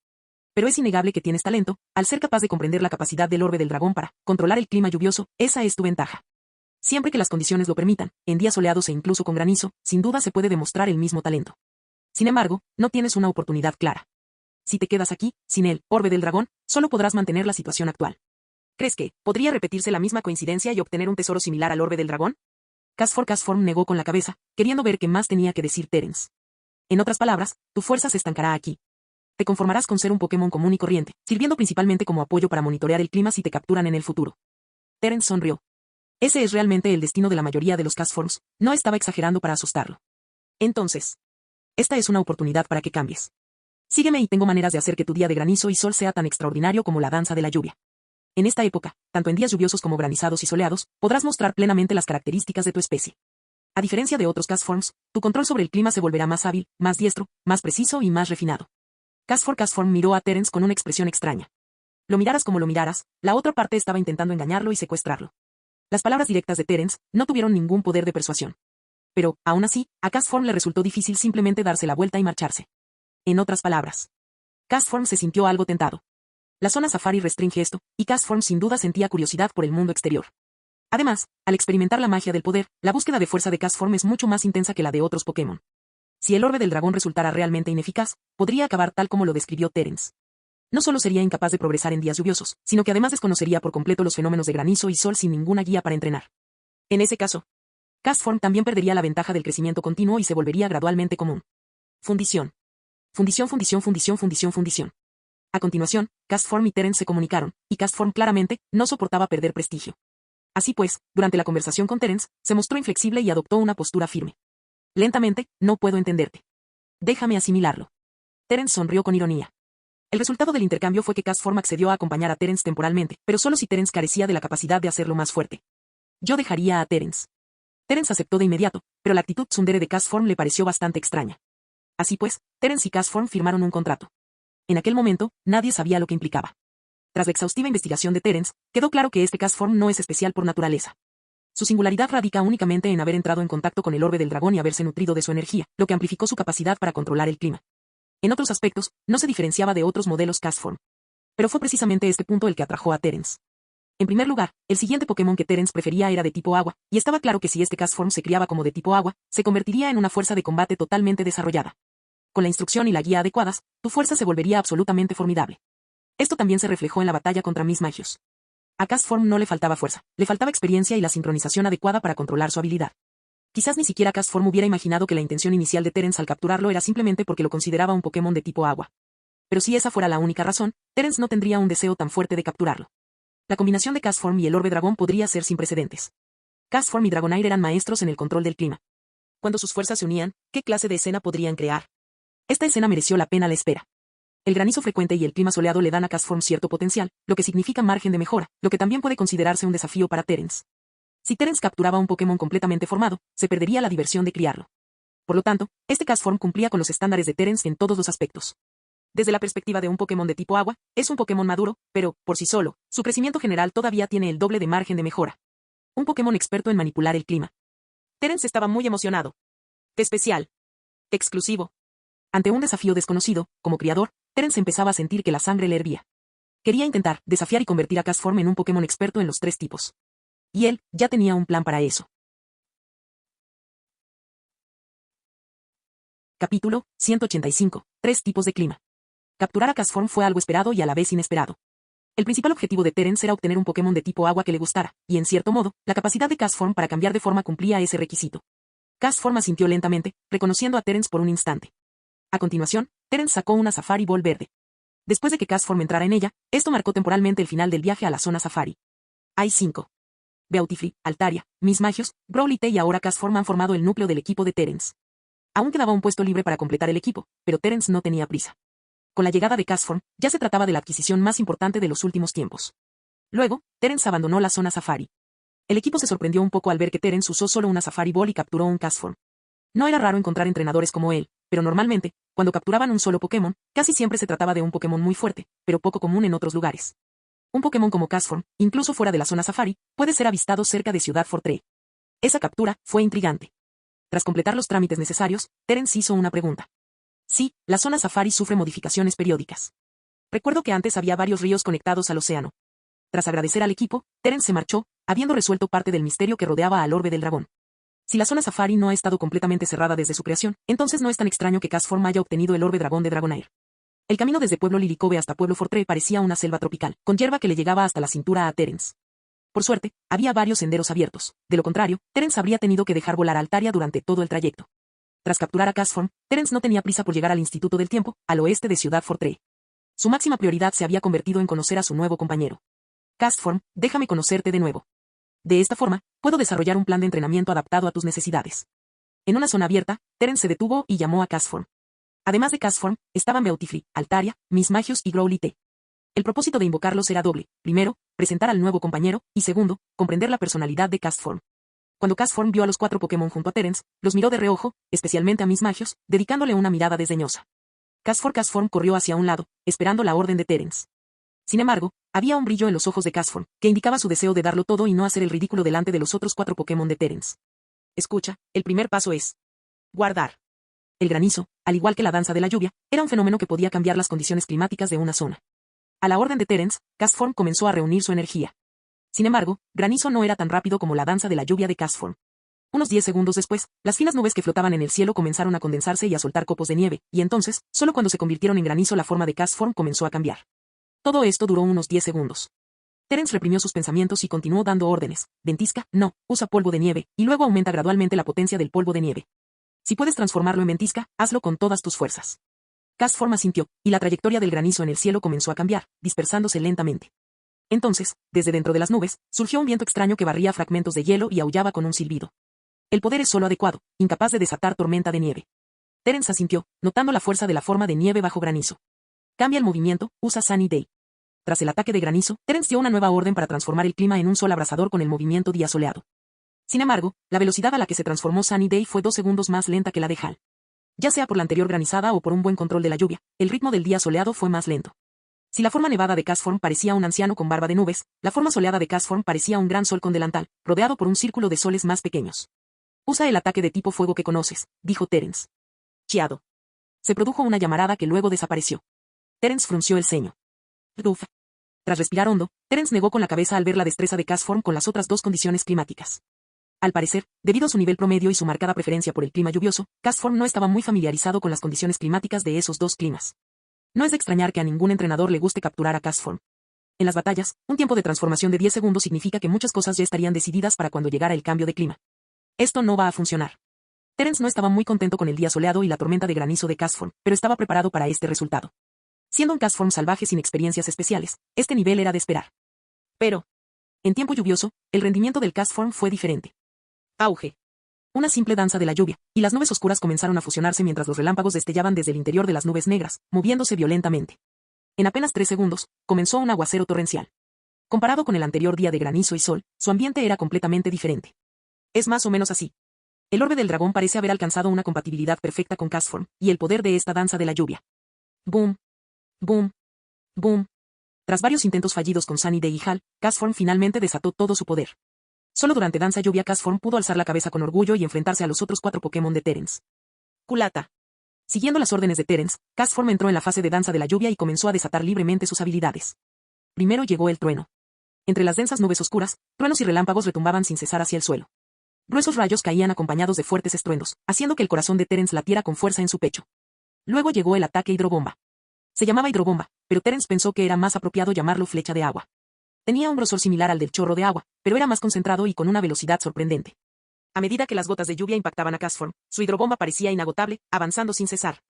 Pero es innegable que tienes talento, al ser capaz de comprender la capacidad del orbe del dragón para controlar el clima lluvioso, esa es tu ventaja. Siempre que las condiciones lo permitan, en días soleados e incluso con granizo, sin duda se puede demostrar el mismo talento. Sin embargo, no tienes una oportunidad clara. Si te quedas aquí, sin el orbe del dragón, solo podrás mantener la situación actual. ¿Crees que podría repetirse la misma coincidencia y obtener un tesoro similar al orbe del dragón? Castform negó con la cabeza, queriendo ver qué más tenía que decir Terence. En otras palabras, tu fuerza se estancará aquí. Te conformarás con ser un Pokémon común y corriente, sirviendo principalmente como apoyo para monitorear el clima si te capturan en el futuro. Terence sonrió. Ese es realmente el destino de la mayoría de los Castforms, no estaba exagerando para asustarlo. Entonces, esta es una oportunidad para que cambies. Sígueme y tengo maneras de hacer que tu día de granizo y sol sea tan extraordinario como la danza de la lluvia. En esta época, tanto en días lluviosos como granizados y soleados, podrás mostrar plenamente las características de tu especie. A diferencia de otros Castforms, tu control sobre el clima se volverá más hábil, más diestro, más preciso y más refinado. Castform miró a Terence con una expresión extraña. Lo miraras como lo miraras, la otra parte estaba intentando engañarlo y secuestrarlo. Las palabras directas de Terence no tuvieron ningún poder de persuasión. Pero, aún así, a Castform le resultó difícil simplemente darse la vuelta y marcharse. En otras palabras, Castform se sintió algo tentado. La zona safari restringe esto, y Castform sin duda sentía curiosidad por el mundo exterior. Además, al experimentar la magia del poder, la búsqueda de fuerza de Castform es mucho más intensa que la de otros Pokémon. Si el orbe del dragón resultara realmente ineficaz, podría acabar tal como lo describió Terence. No solo sería incapaz de progresar en días lluviosos, sino que además desconocería por completo los fenómenos de granizo y sol sin ninguna guía para entrenar. En ese caso, Castform también perdería la ventaja del crecimiento continuo y se volvería gradualmente común. Fundición. Fundición. A continuación, Castform y Terence se comunicaron, y Castform claramente no soportaba perder prestigio. Así pues, durante la conversación con Terence, se mostró inflexible y adoptó una postura firme. Lentamente, no puedo entenderte. Déjame asimilarlo. Terence sonrió con ironía. El resultado del intercambio fue que Castform accedió a acompañar a Terence temporalmente, pero solo si Terence carecía de la capacidad de hacerlo más fuerte. Yo dejaría a Terence. Terence aceptó de inmediato, pero la actitud tsundere de Castform le pareció bastante extraña. Así pues, Terence y Castform firmaron un contrato. En aquel momento, nadie sabía lo que implicaba. Tras la exhaustiva investigación de Terence, quedó claro que este Castform no es especial por naturaleza. Su singularidad radica únicamente en haber entrado en contacto con el orbe del dragón y haberse nutrido de su energía, lo que amplificó su capacidad para controlar el clima. En otros aspectos, no se diferenciaba de otros modelos Castform. Pero fue precisamente este punto el que atrajo a Terence. En primer lugar, el siguiente Pokémon que Terence prefería era de tipo agua, y estaba claro que si este Castform se criaba como de tipo agua, se convertiría en una fuerza de combate totalmente desarrollada. Con la instrucción y la guía adecuadas, tu fuerza se volvería absolutamente formidable. Esto también se reflejó en la batalla contra Mismagius. A Castform no le faltaba fuerza, le faltaba experiencia y la sincronización adecuada para controlar su habilidad. Quizás ni siquiera Castform hubiera imaginado que la intención inicial de Terence al capturarlo era simplemente porque lo consideraba un Pokémon de tipo agua. Pero si esa fuera la única razón, Terence no tendría un deseo tan fuerte de capturarlo. La combinación de Castform y el orbe dragón podría ser sin precedentes. Castform y Dragonair eran maestros en el control del clima. Cuando sus fuerzas se unían, ¿qué clase de escena podrían crear? Esta escena mereció la pena la espera. El granizo frecuente y el clima soleado le dan a Castform cierto potencial, lo que significa margen de mejora, lo que también puede considerarse un desafío para Terence. Si Terence capturaba un Pokémon completamente formado, se perdería la diversión de criarlo. Por lo tanto, este Castform cumplía con los estándares de Terence en todos los aspectos. Desde la perspectiva de un Pokémon de tipo agua, es un Pokémon maduro, pero, por sí solo, su crecimiento general todavía tiene el doble de margen de mejora. Un Pokémon experto en manipular el clima. Terence estaba muy emocionado. Especial. Exclusivo. Ante un desafío desconocido, como criador, Terence empezaba a sentir que la sangre le hervía. Quería intentar desafiar y convertir a Castform en un Pokémon experto en los 3 tipos. Y él ya tenía un plan para eso. Capítulo 185. 3 tipos de clima. Capturar a Castform fue algo esperado y a la vez inesperado. El principal objetivo de Terence era obtener un Pokémon de tipo agua que le gustara, y en cierto modo, la capacidad de Castform para cambiar de forma cumplía ese requisito. Castform asintió lentamente, reconociendo a Terence por un instante. A continuación, Terence sacó una Safari Ball verde. Después de que Castform entrara en ella, esto marcó temporalmente el final del viaje a la zona Safari. Hay 5. Beautifree, Altaria, Mismagius, Growlithe y ahora Castform han formado el núcleo del equipo de Terence. Aún quedaba un puesto libre para completar el equipo, pero Terence no tenía prisa. Con la llegada de Castform, ya se trataba de la adquisición más importante de los últimos tiempos. Luego, Terence abandonó la zona Safari. El equipo se sorprendió un poco al ver que Terence usó solo una Safari Ball y capturó un Castform. No era raro encontrar entrenadores como él, pero normalmente, cuando capturaban un solo Pokémon, casi siempre se trataba de un Pokémon muy fuerte, pero poco común en otros lugares. Un Pokémon como Castform, incluso fuera de la zona Safari, puede ser avistado cerca de Ciudad Fortress. Esa captura fue intrigante. Tras completar los trámites necesarios, Terence hizo una pregunta. Sí, la zona Safari sufre modificaciones periódicas. Recuerdo que antes había varios ríos conectados al océano. Tras agradecer al equipo, Terence se marchó, habiendo resuelto parte del misterio que rodeaba al orbe del dragón. Si la zona Safari no ha estado completamente cerrada desde su creación, entonces no es tan extraño que Castform haya obtenido el orbe dragón de Dragonair. El camino desde Pueblo Lilicove hasta Pueblo Fortré parecía una selva tropical, con hierba que le llegaba hasta la cintura a Terence. Por suerte, había varios senderos abiertos. De lo contrario, Terence habría tenido que dejar volar a Altaria durante todo el trayecto. Tras capturar a Castform, Terence no tenía prisa por llegar al Instituto del Tiempo, al oeste de Ciudad Fortré. Su máxima prioridad se había convertido en conocer a su nuevo compañero. Castform, déjame conocerte de nuevo. De esta forma, puedo desarrollar un plan de entrenamiento adaptado a tus necesidades. En una zona abierta, Terence se detuvo y llamó a Castform. Además de Castform, estaban Beautifree, Altaria, Miss Magius y Growly T. El propósito de invocarlos era doble. Primero, presentar al nuevo compañero, y segundo, comprender la personalidad de Castform. Cuando Castform vio a los 4 Pokémon junto a Terence, los miró de reojo, especialmente a Miss Magius, dedicándole una mirada desdeñosa. Castform corrió hacia un lado, esperando la orden de Terence. Sin embargo, había un brillo en los ojos de Castform, que indicaba su deseo de darlo todo y no hacer el ridículo delante de los otros 4 Pokémon de Terence. Escucha, el primer paso es guardar. El granizo, al igual que la danza de la lluvia, era un fenómeno que podía cambiar las condiciones climáticas de una zona. A la orden de Terence, Castform comenzó a reunir su energía. Sin embargo, granizo no era tan rápido como la danza de la lluvia de Castform. Unos 10 segundos después, las finas nubes que flotaban en el cielo comenzaron a condensarse y a soltar copos de nieve, y entonces, solo cuando se convirtieron en granizo la forma de Castform comenzó a cambiar. Todo esto duró unos 10 segundos. Terence reprimió sus pensamientos y continuó dando órdenes. Ventisca, no, usa polvo de nieve, y luego aumenta gradualmente la potencia del polvo de nieve. Si puedes transformarlo en ventisca, hazlo con todas tus fuerzas. Castform asintió, y la trayectoria del granizo en el cielo comenzó a cambiar, dispersándose lentamente. Entonces, desde dentro de las nubes, surgió un viento extraño que barría fragmentos de hielo y aullaba con un silbido. El poder es solo adecuado, incapaz de desatar tormenta de nieve. Terence asintió, notando la fuerza de la forma de nieve bajo granizo. Cambia el movimiento, usa Sunny Day. Tras el ataque de granizo, Terence dio una nueva orden para transformar el clima en un sol abrasador con el movimiento día soleado. Sin embargo, la velocidad a la que se transformó Sunny Day fue 2 segundos más lenta que la de Hal. Ya sea por la anterior granizada o por un buen control de la lluvia, el ritmo del día soleado fue más lento. Si la forma nevada de Castform parecía un anciano con barba de nubes, la forma soleada de Castform parecía un gran sol con delantal, rodeado por un círculo de soles más pequeños. Usa el ataque de tipo fuego que conoces, dijo Terence. Chiado. Se produjo una llamarada que luego desapareció. Terence frunció el ceño. Uf. Tras respirar hondo, Terence negó con la cabeza al ver la destreza de Castform con las otras 2 condiciones climáticas. Al parecer, debido a su nivel promedio y su marcada preferencia por el clima lluvioso, Castform no estaba muy familiarizado con las condiciones climáticas de esos 2 climas. No es de extrañar que a ningún entrenador le guste capturar a Castform. En las batallas, un tiempo de transformación de 10 segundos significa que muchas cosas ya estarían decididas para cuando llegara el cambio de clima. Esto no va a funcionar. Terence no estaba muy contento con el día soleado y la tormenta de granizo de Castform, pero estaba preparado para este resultado. Siendo un Castform salvaje sin experiencias especiales, este nivel era de esperar. Pero, en tiempo lluvioso, el rendimiento del Castform fue diferente. Auge. Una simple danza de la lluvia, y las nubes oscuras comenzaron a fusionarse mientras los relámpagos destellaban desde el interior de las nubes negras, moviéndose violentamente. En apenas 3 segundos, comenzó un aguacero torrencial. Comparado con el anterior día de granizo y sol, su ambiente era completamente diferente. Es más o menos así. El orbe del dragón parece haber alcanzado una compatibilidad perfecta con Castform, y el poder de esta danza de la lluvia. Boom. Boom. Boom. Tras varios intentos fallidos con Sunny Day y Hal, Castform finalmente desató todo su poder. Solo durante Danza Lluvia Castform pudo alzar la cabeza con orgullo y enfrentarse a los otros 4 Pokémon de Terence. Culata. Siguiendo las órdenes de Terence, Castform entró en la fase de Danza de la Lluvia y comenzó a desatar libremente sus habilidades. Primero llegó el trueno. Entre las densas nubes oscuras, truenos y relámpagos retumbaban sin cesar hacia el suelo. Gruesos rayos caían acompañados de fuertes estruendos, haciendo que el corazón de Terence latiera con fuerza en su pecho. Luego llegó el ataque hidrobomba. Se llamaba hidrobomba, pero Terence pensó que era más apropiado llamarlo flecha de agua. Tenía un grosor similar al del chorro de agua, pero era más concentrado y con una velocidad sorprendente. A medida que las gotas de lluvia impactaban a Castform, su hidrobomba parecía inagotable, avanzando sin cesar.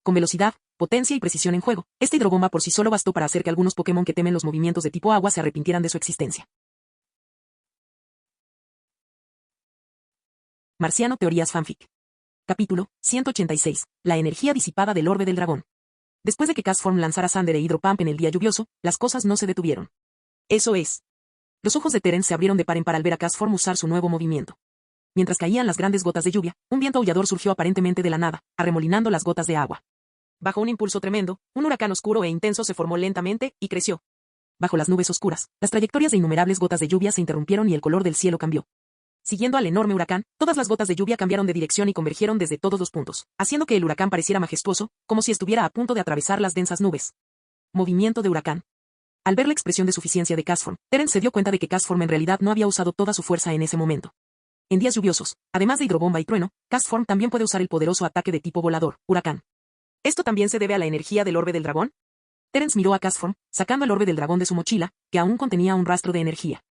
Con velocidad, potencia y precisión en juego, esta hidrobomba por sí solo bastó para hacer que algunos Pokémon que temen los movimientos de tipo agua se arrepintieran de su existencia. Marciano Teorías Fanfic. Capítulo 186. La energía disipada del orbe del dragón. Después de que Castform lanzara Sander e Hydropump en el día lluvioso, las cosas no se detuvieron. Eso es. Los ojos de Terence se abrieron de par en par al ver a Castform usar su nuevo movimiento. Mientras caían las grandes gotas de lluvia, un viento aullador surgió aparentemente de la nada, arremolinando las gotas de agua. Bajo un impulso tremendo, un huracán oscuro e intenso se formó lentamente y creció. Bajo las nubes oscuras, las trayectorias de innumerables gotas de lluvia se interrumpieron y el color del cielo cambió. Siguiendo al enorme huracán, todas las gotas de lluvia cambiaron de dirección y convergieron desde todos los puntos, haciendo que el huracán pareciera majestuoso, como si estuviera a punto de atravesar las densas nubes. Movimiento de huracán. Al ver la expresión de suficiencia de Castform, Terence se dio cuenta de que Castform en realidad no había usado toda su fuerza en ese momento. En días lluviosos, además de hidrobomba y trueno, Castform también puede usar el poderoso ataque de tipo volador, huracán. ¿Esto también se debe a la energía del orbe del dragón? Terence miró a Castform, sacando el orbe del dragón de su mochila, que aún contenía un rastro de energía.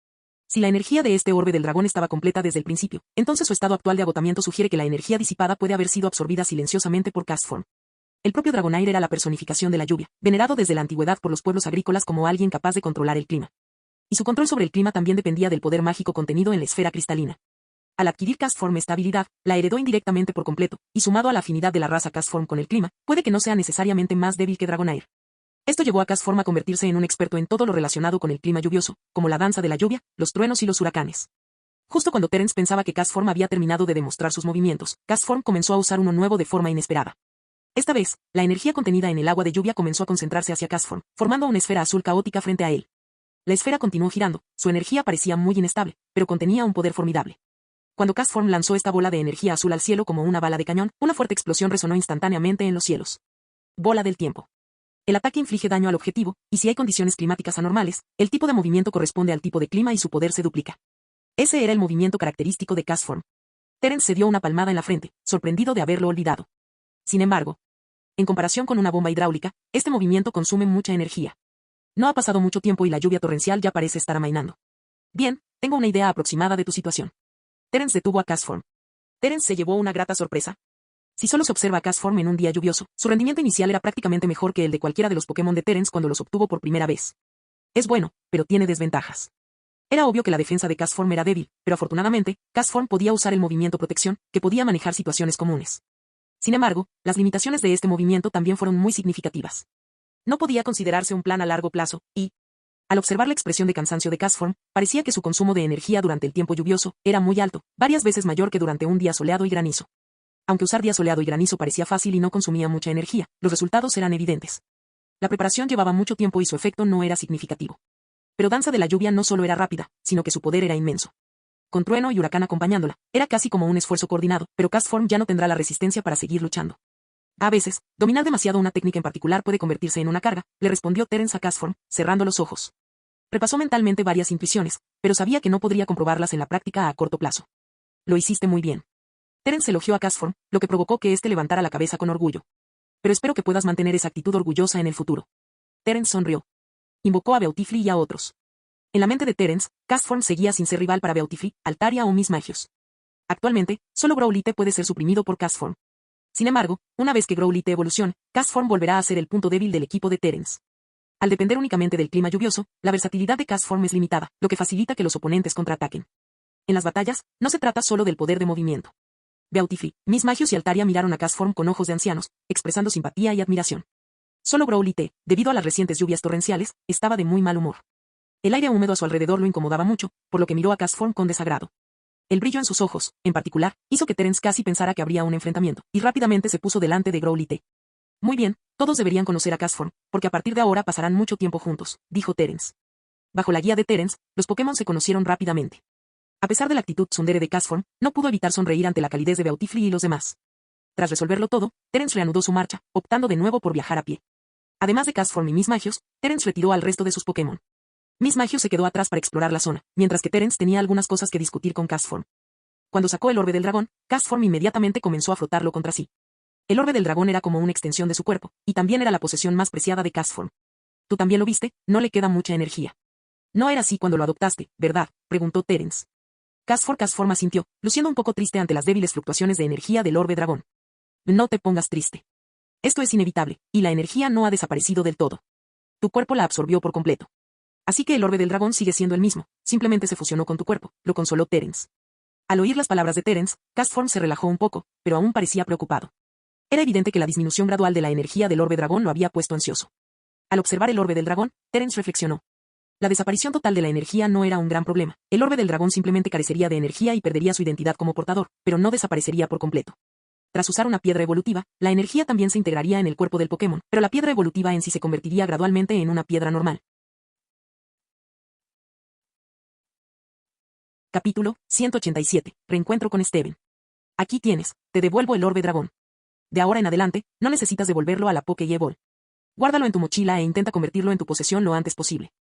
Si la energía de este orbe del dragón estaba completa desde el principio, entonces su estado actual de agotamiento sugiere que la energía disipada puede haber sido absorbida silenciosamente por Castform. El propio Dragonair era la personificación de la lluvia, venerado desde la antigüedad por los pueblos agrícolas como alguien capaz de controlar el clima. Y su control sobre el clima también dependía del poder mágico contenido en la esfera cristalina. Al adquirir Castform esta habilidad, la heredó indirectamente por completo, y sumado a la afinidad de la raza Castform con el clima, puede que no sea necesariamente más débil que Dragonair. Esto llevó a Castform a convertirse en un experto en todo lo relacionado con el clima lluvioso, como la danza de la lluvia, los truenos y los huracanes. Justo cuando Terence pensaba que Castform había terminado de demostrar sus movimientos, Castform comenzó a usar uno nuevo de forma inesperada. Esta vez, la energía contenida en el agua de lluvia comenzó a concentrarse hacia Castform, formando una esfera azul caótica frente a él. La esfera continuó girando, su energía parecía muy inestable, pero contenía un poder formidable. Cuando Castform lanzó esta bola de energía azul al cielo como una bala de cañón, una fuerte explosión resonó instantáneamente en los cielos. Bola del tiempo. El ataque inflige daño al objetivo, y si hay condiciones climáticas anormales, el tipo de movimiento corresponde al tipo de clima y su poder se duplica. Ese era el movimiento característico de Castform. Terence se dio una palmada en la frente, sorprendido de haberlo olvidado. Sin embargo, en comparación con una bomba hidráulica, este movimiento consume mucha energía. No ha pasado mucho tiempo y la lluvia torrencial ya parece estar amainando. Bien, tengo una idea aproximada de tu situación. Terence detuvo a Castform. Terence se llevó una grata sorpresa. Si solo se observa a Castform en un día lluvioso, su rendimiento inicial era prácticamente mejor que el de cualquiera de los Pokémon de Terence cuando los obtuvo por primera vez. Es bueno, pero tiene desventajas. Era obvio que la defensa de Castform era débil, pero afortunadamente, Castform podía usar el movimiento protección, que podía manejar situaciones comunes. Sin embargo, las limitaciones de este movimiento también fueron muy significativas. No podía considerarse un plan a largo plazo, y, al observar la expresión de cansancio de Castform, parecía que su consumo de energía durante el tiempo lluvioso era muy alto, varias veces mayor que durante un día soleado y granizo. Aunque usar día soleado y granizo parecía fácil y no consumía mucha energía, los resultados eran evidentes. La preparación llevaba mucho tiempo y su efecto no era significativo. Pero Danza de la Lluvia no solo era rápida, sino que su poder era inmenso. Con trueno y huracán acompañándola, era casi como un esfuerzo coordinado, pero Castform ya no tendrá la resistencia para seguir luchando. A veces, dominar demasiado una técnica en particular puede convertirse en una carga, le respondió Terence a Castform, cerrando los ojos. Repasó mentalmente varias intuiciones, pero sabía que no podría comprobarlas en la práctica a corto plazo. Lo hiciste muy bien. Terence elogió a Castform, lo que provocó que éste levantara la cabeza con orgullo. Pero espero que puedas mantener esa actitud orgullosa en el futuro. Terence sonrió. Invocó a Beautifly y a otros. En la mente de Terence, Castform seguía sin ser rival para Beautifly, Altaria o Miss Magios. Actualmente, solo Growlithe puede ser suprimido por Castform. Sin embargo, una vez que Growlithe evolucione, Castform volverá a ser el punto débil del equipo de Terence. Al depender únicamente del clima lluvioso, la versatilidad de Castform es limitada, lo que facilita que los oponentes contraataquen. En las batallas, no se trata solo del poder de movimiento. Beautifly, Miss Magios y Altaria miraron a Castform con ojos de ancianos, expresando simpatía y admiración. Solo Growlithe, debido a las recientes lluvias torrenciales, estaba de muy mal humor. El aire húmedo a su alrededor lo incomodaba mucho, por lo que miró a Castform con desagrado. El brillo en sus ojos, en particular, hizo que Terence casi pensara que habría un enfrentamiento, y rápidamente se puso delante de Growlithe. Muy bien, todos deberían conocer a Castform, porque a partir de ahora pasarán mucho tiempo juntos, dijo Terence. Bajo la guía de Terence, los Pokémon se conocieron rápidamente. A pesar de la actitud tsundere de Castform, no pudo evitar sonreír ante la calidez de Beautifly y los demás. Tras resolverlo todo, Terence reanudó su marcha, optando de nuevo por viajar a pie. Además de Castform y Miss Magios, Terence retiró al resto de sus Pokémon. Miss Magios se quedó atrás para explorar la zona, mientras que Terence tenía algunas cosas que discutir con Castform. Cuando sacó el orbe del dragón, Castform inmediatamente comenzó a frotarlo contra sí. El orbe del dragón era como una extensión de su cuerpo, y también era la posesión más preciada de Castform. Tú también lo viste, no le queda mucha energía. No era así cuando lo adoptaste, ¿verdad?, preguntó Terence. Castform asintió, luciendo un poco triste ante las débiles fluctuaciones de energía del orbe dragón. No te pongas triste. Esto es inevitable, y la energía no ha desaparecido del todo. Tu cuerpo la absorbió por completo. Así que el orbe del dragón sigue siendo el mismo, simplemente se fusionó con tu cuerpo, lo consoló Terence. Al oír las palabras de Terence, Castform se relajó un poco, pero aún parecía preocupado. Era evidente que la disminución gradual de la energía del orbe dragón lo había puesto ansioso. Al observar el orbe del dragón, Terence reflexionó. La desaparición total de la energía no era un gran problema. El orbe del dragón simplemente carecería de energía y perdería su identidad como portador, pero no desaparecería por completo. Tras usar una piedra evolutiva, la energía también se integraría en el cuerpo del Pokémon, pero la piedra evolutiva en sí se convertiría gradualmente en una piedra normal. Capítulo 187. Reencuentro con Steven. Aquí tienes, te devuelvo el orbe dragón. De ahora en adelante, no necesitas devolverlo a la Poké Ball. Guárdalo en tu mochila e intenta convertirlo en tu posesión lo antes posible.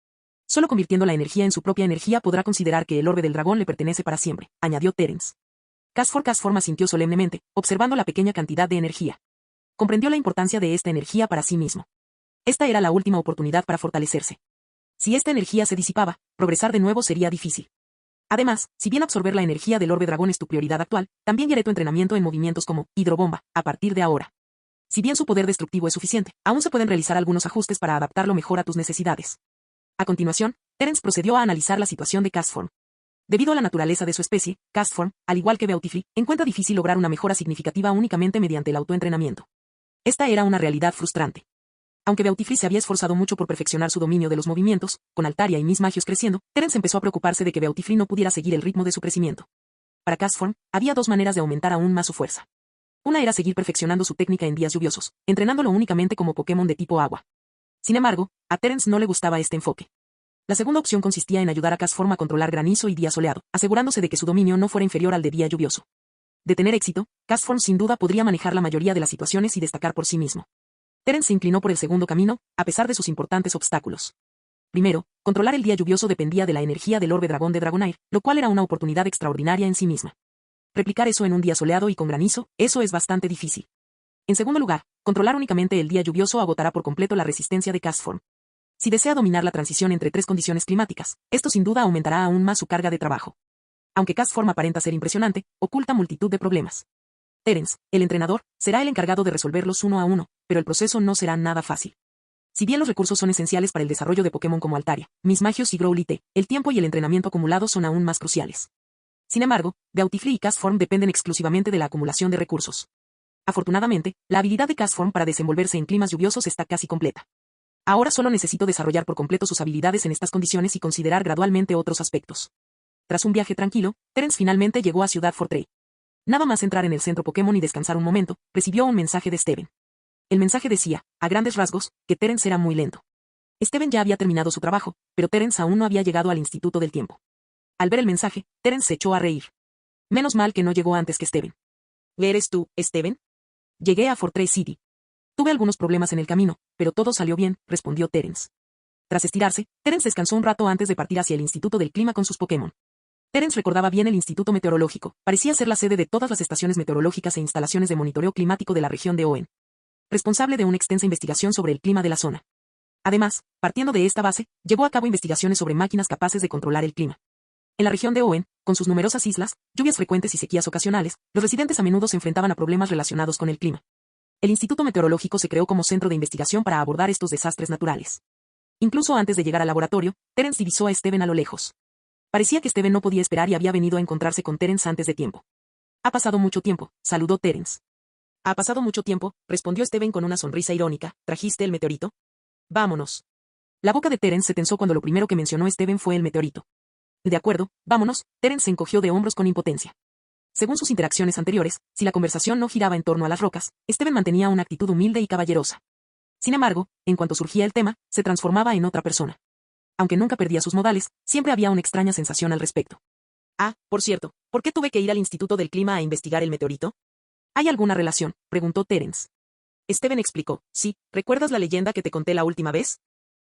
Solo convirtiendo la energía en su propia energía podrá considerar que el orbe del dragón le pertenece para siempre, añadió Terence. Castform asintió solemnemente, observando la pequeña cantidad de energía. Comprendió la importancia de esta energía para sí mismo. Esta era la última oportunidad para fortalecerse. Si esta energía se disipaba, progresar de nuevo sería difícil. Además, si bien absorber la energía del orbe dragón es tu prioridad actual, también guiaré tu entrenamiento en movimientos como hidrobomba, a partir de ahora. Si bien su poder destructivo es suficiente, aún se pueden realizar algunos ajustes para adaptarlo mejor a tus necesidades. A continuación, Terence procedió a analizar la situación de Castform. Debido a la naturaleza de su especie, Castform, al igual que Beautifly, encuentra difícil lograr una mejora significativa únicamente mediante el autoentrenamiento. Esta era una realidad frustrante. Aunque Beautifly se había esforzado mucho por perfeccionar su dominio de los movimientos, con Altaria y Miss Magios creciendo, Terence empezó a preocuparse de que Beautifly no pudiera seguir el ritmo de su crecimiento. Para Castform, había dos maneras de aumentar aún más su fuerza. Una era seguir perfeccionando su técnica en días lluviosos, entrenándolo únicamente como Pokémon de tipo agua. Sin embargo, a Terence no le gustaba este enfoque. La segunda opción consistía en ayudar a Castform a controlar granizo y día soleado, asegurándose de que su dominio no fuera inferior al de día lluvioso. De tener éxito, Castform sin duda podría manejar la mayoría de las situaciones y destacar por sí mismo. Terence se inclinó por el segundo camino, a pesar de sus importantes obstáculos. Primero, controlar el día lluvioso dependía de la energía del orbe dragón de Dragonair, lo cual era una oportunidad extraordinaria en sí misma. Replicar eso en un día soleado y con granizo, eso es bastante difícil. En segundo lugar, controlar únicamente el día lluvioso agotará por completo la resistencia de Castform. Si desea dominar la transición entre tres condiciones climáticas, esto sin duda aumentará aún más su carga de trabajo. Aunque Castform aparenta ser impresionante, oculta multitud de problemas. Terence, el entrenador, será el encargado de resolverlos uno a uno, pero el proceso no será nada fácil. Si bien los recursos son esenciales para el desarrollo de Pokémon como Altaria, Miss Magios y Growlithe, el tiempo y el entrenamiento acumulado son aún más cruciales. Sin embargo, Beautifly y Castform dependen exclusivamente de la acumulación de recursos. Afortunadamente, la habilidad de Castform para desenvolverse en climas lluviosos está casi completa. Ahora solo necesito desarrollar por completo sus habilidades en estas condiciones y considerar gradualmente otros aspectos. Tras un viaje tranquilo, Terence finalmente llegó a Ciudad Fortrey. Nada más entrar en el centro Pokémon y descansar un momento, recibió un mensaje de Steven. El mensaje decía, a grandes rasgos, que Terence era muy lento. Steven ya había terminado su trabajo, pero Terence aún no había llegado al Instituto del Tiempo. Al ver el mensaje, Terence se echó a reír. Menos mal que no llegó antes que Steven. ¿Eres tú, Steven? Llegué a Fortress City. Tuve algunos problemas en el camino, pero todo salió bien, respondió Terence. Tras estirarse, Terence descansó un rato antes de partir hacia el Instituto del Clima con sus Pokémon. Terence recordaba bien el Instituto Meteorológico, parecía ser la sede de todas las estaciones meteorológicas e instalaciones de monitoreo climático de la región de Hoenn. Responsable de una extensa investigación sobre el clima de la zona. Además, partiendo de esta base, llevó a cabo investigaciones sobre máquinas capaces de controlar el clima. En la región de Hoenn, con sus numerosas islas, lluvias frecuentes y sequías ocasionales, los residentes a menudo se enfrentaban a problemas relacionados con el clima. El Instituto Meteorológico se creó como centro de investigación para abordar estos desastres naturales. Incluso antes de llegar al laboratorio, Terence divisó a Steven a lo lejos. Parecía que Steven no podía esperar y había venido a encontrarse con Terence antes de tiempo. Ha pasado mucho tiempo, saludó Terence. Ha pasado mucho tiempo, respondió Steven con una sonrisa irónica. ¿Trajiste el meteorito? Vámonos. La boca de Terence se tensó cuando lo primero que mencionó Steven fue el meteorito. De acuerdo, vámonos, Terence se encogió de hombros con impotencia. Según sus interacciones anteriores, si la conversación no giraba en torno a las rocas, Steven mantenía una actitud humilde y caballerosa. Sin embargo, en cuanto surgía el tema, se transformaba en otra persona. Aunque nunca perdía sus modales, siempre había una extraña sensación al respecto. Ah, por cierto, ¿por qué tuve que ir al Instituto del Clima a investigar el meteorito? ¿Hay alguna relación?, preguntó Terence. Steven explicó, sí, ¿recuerdas la leyenda que te conté la última vez?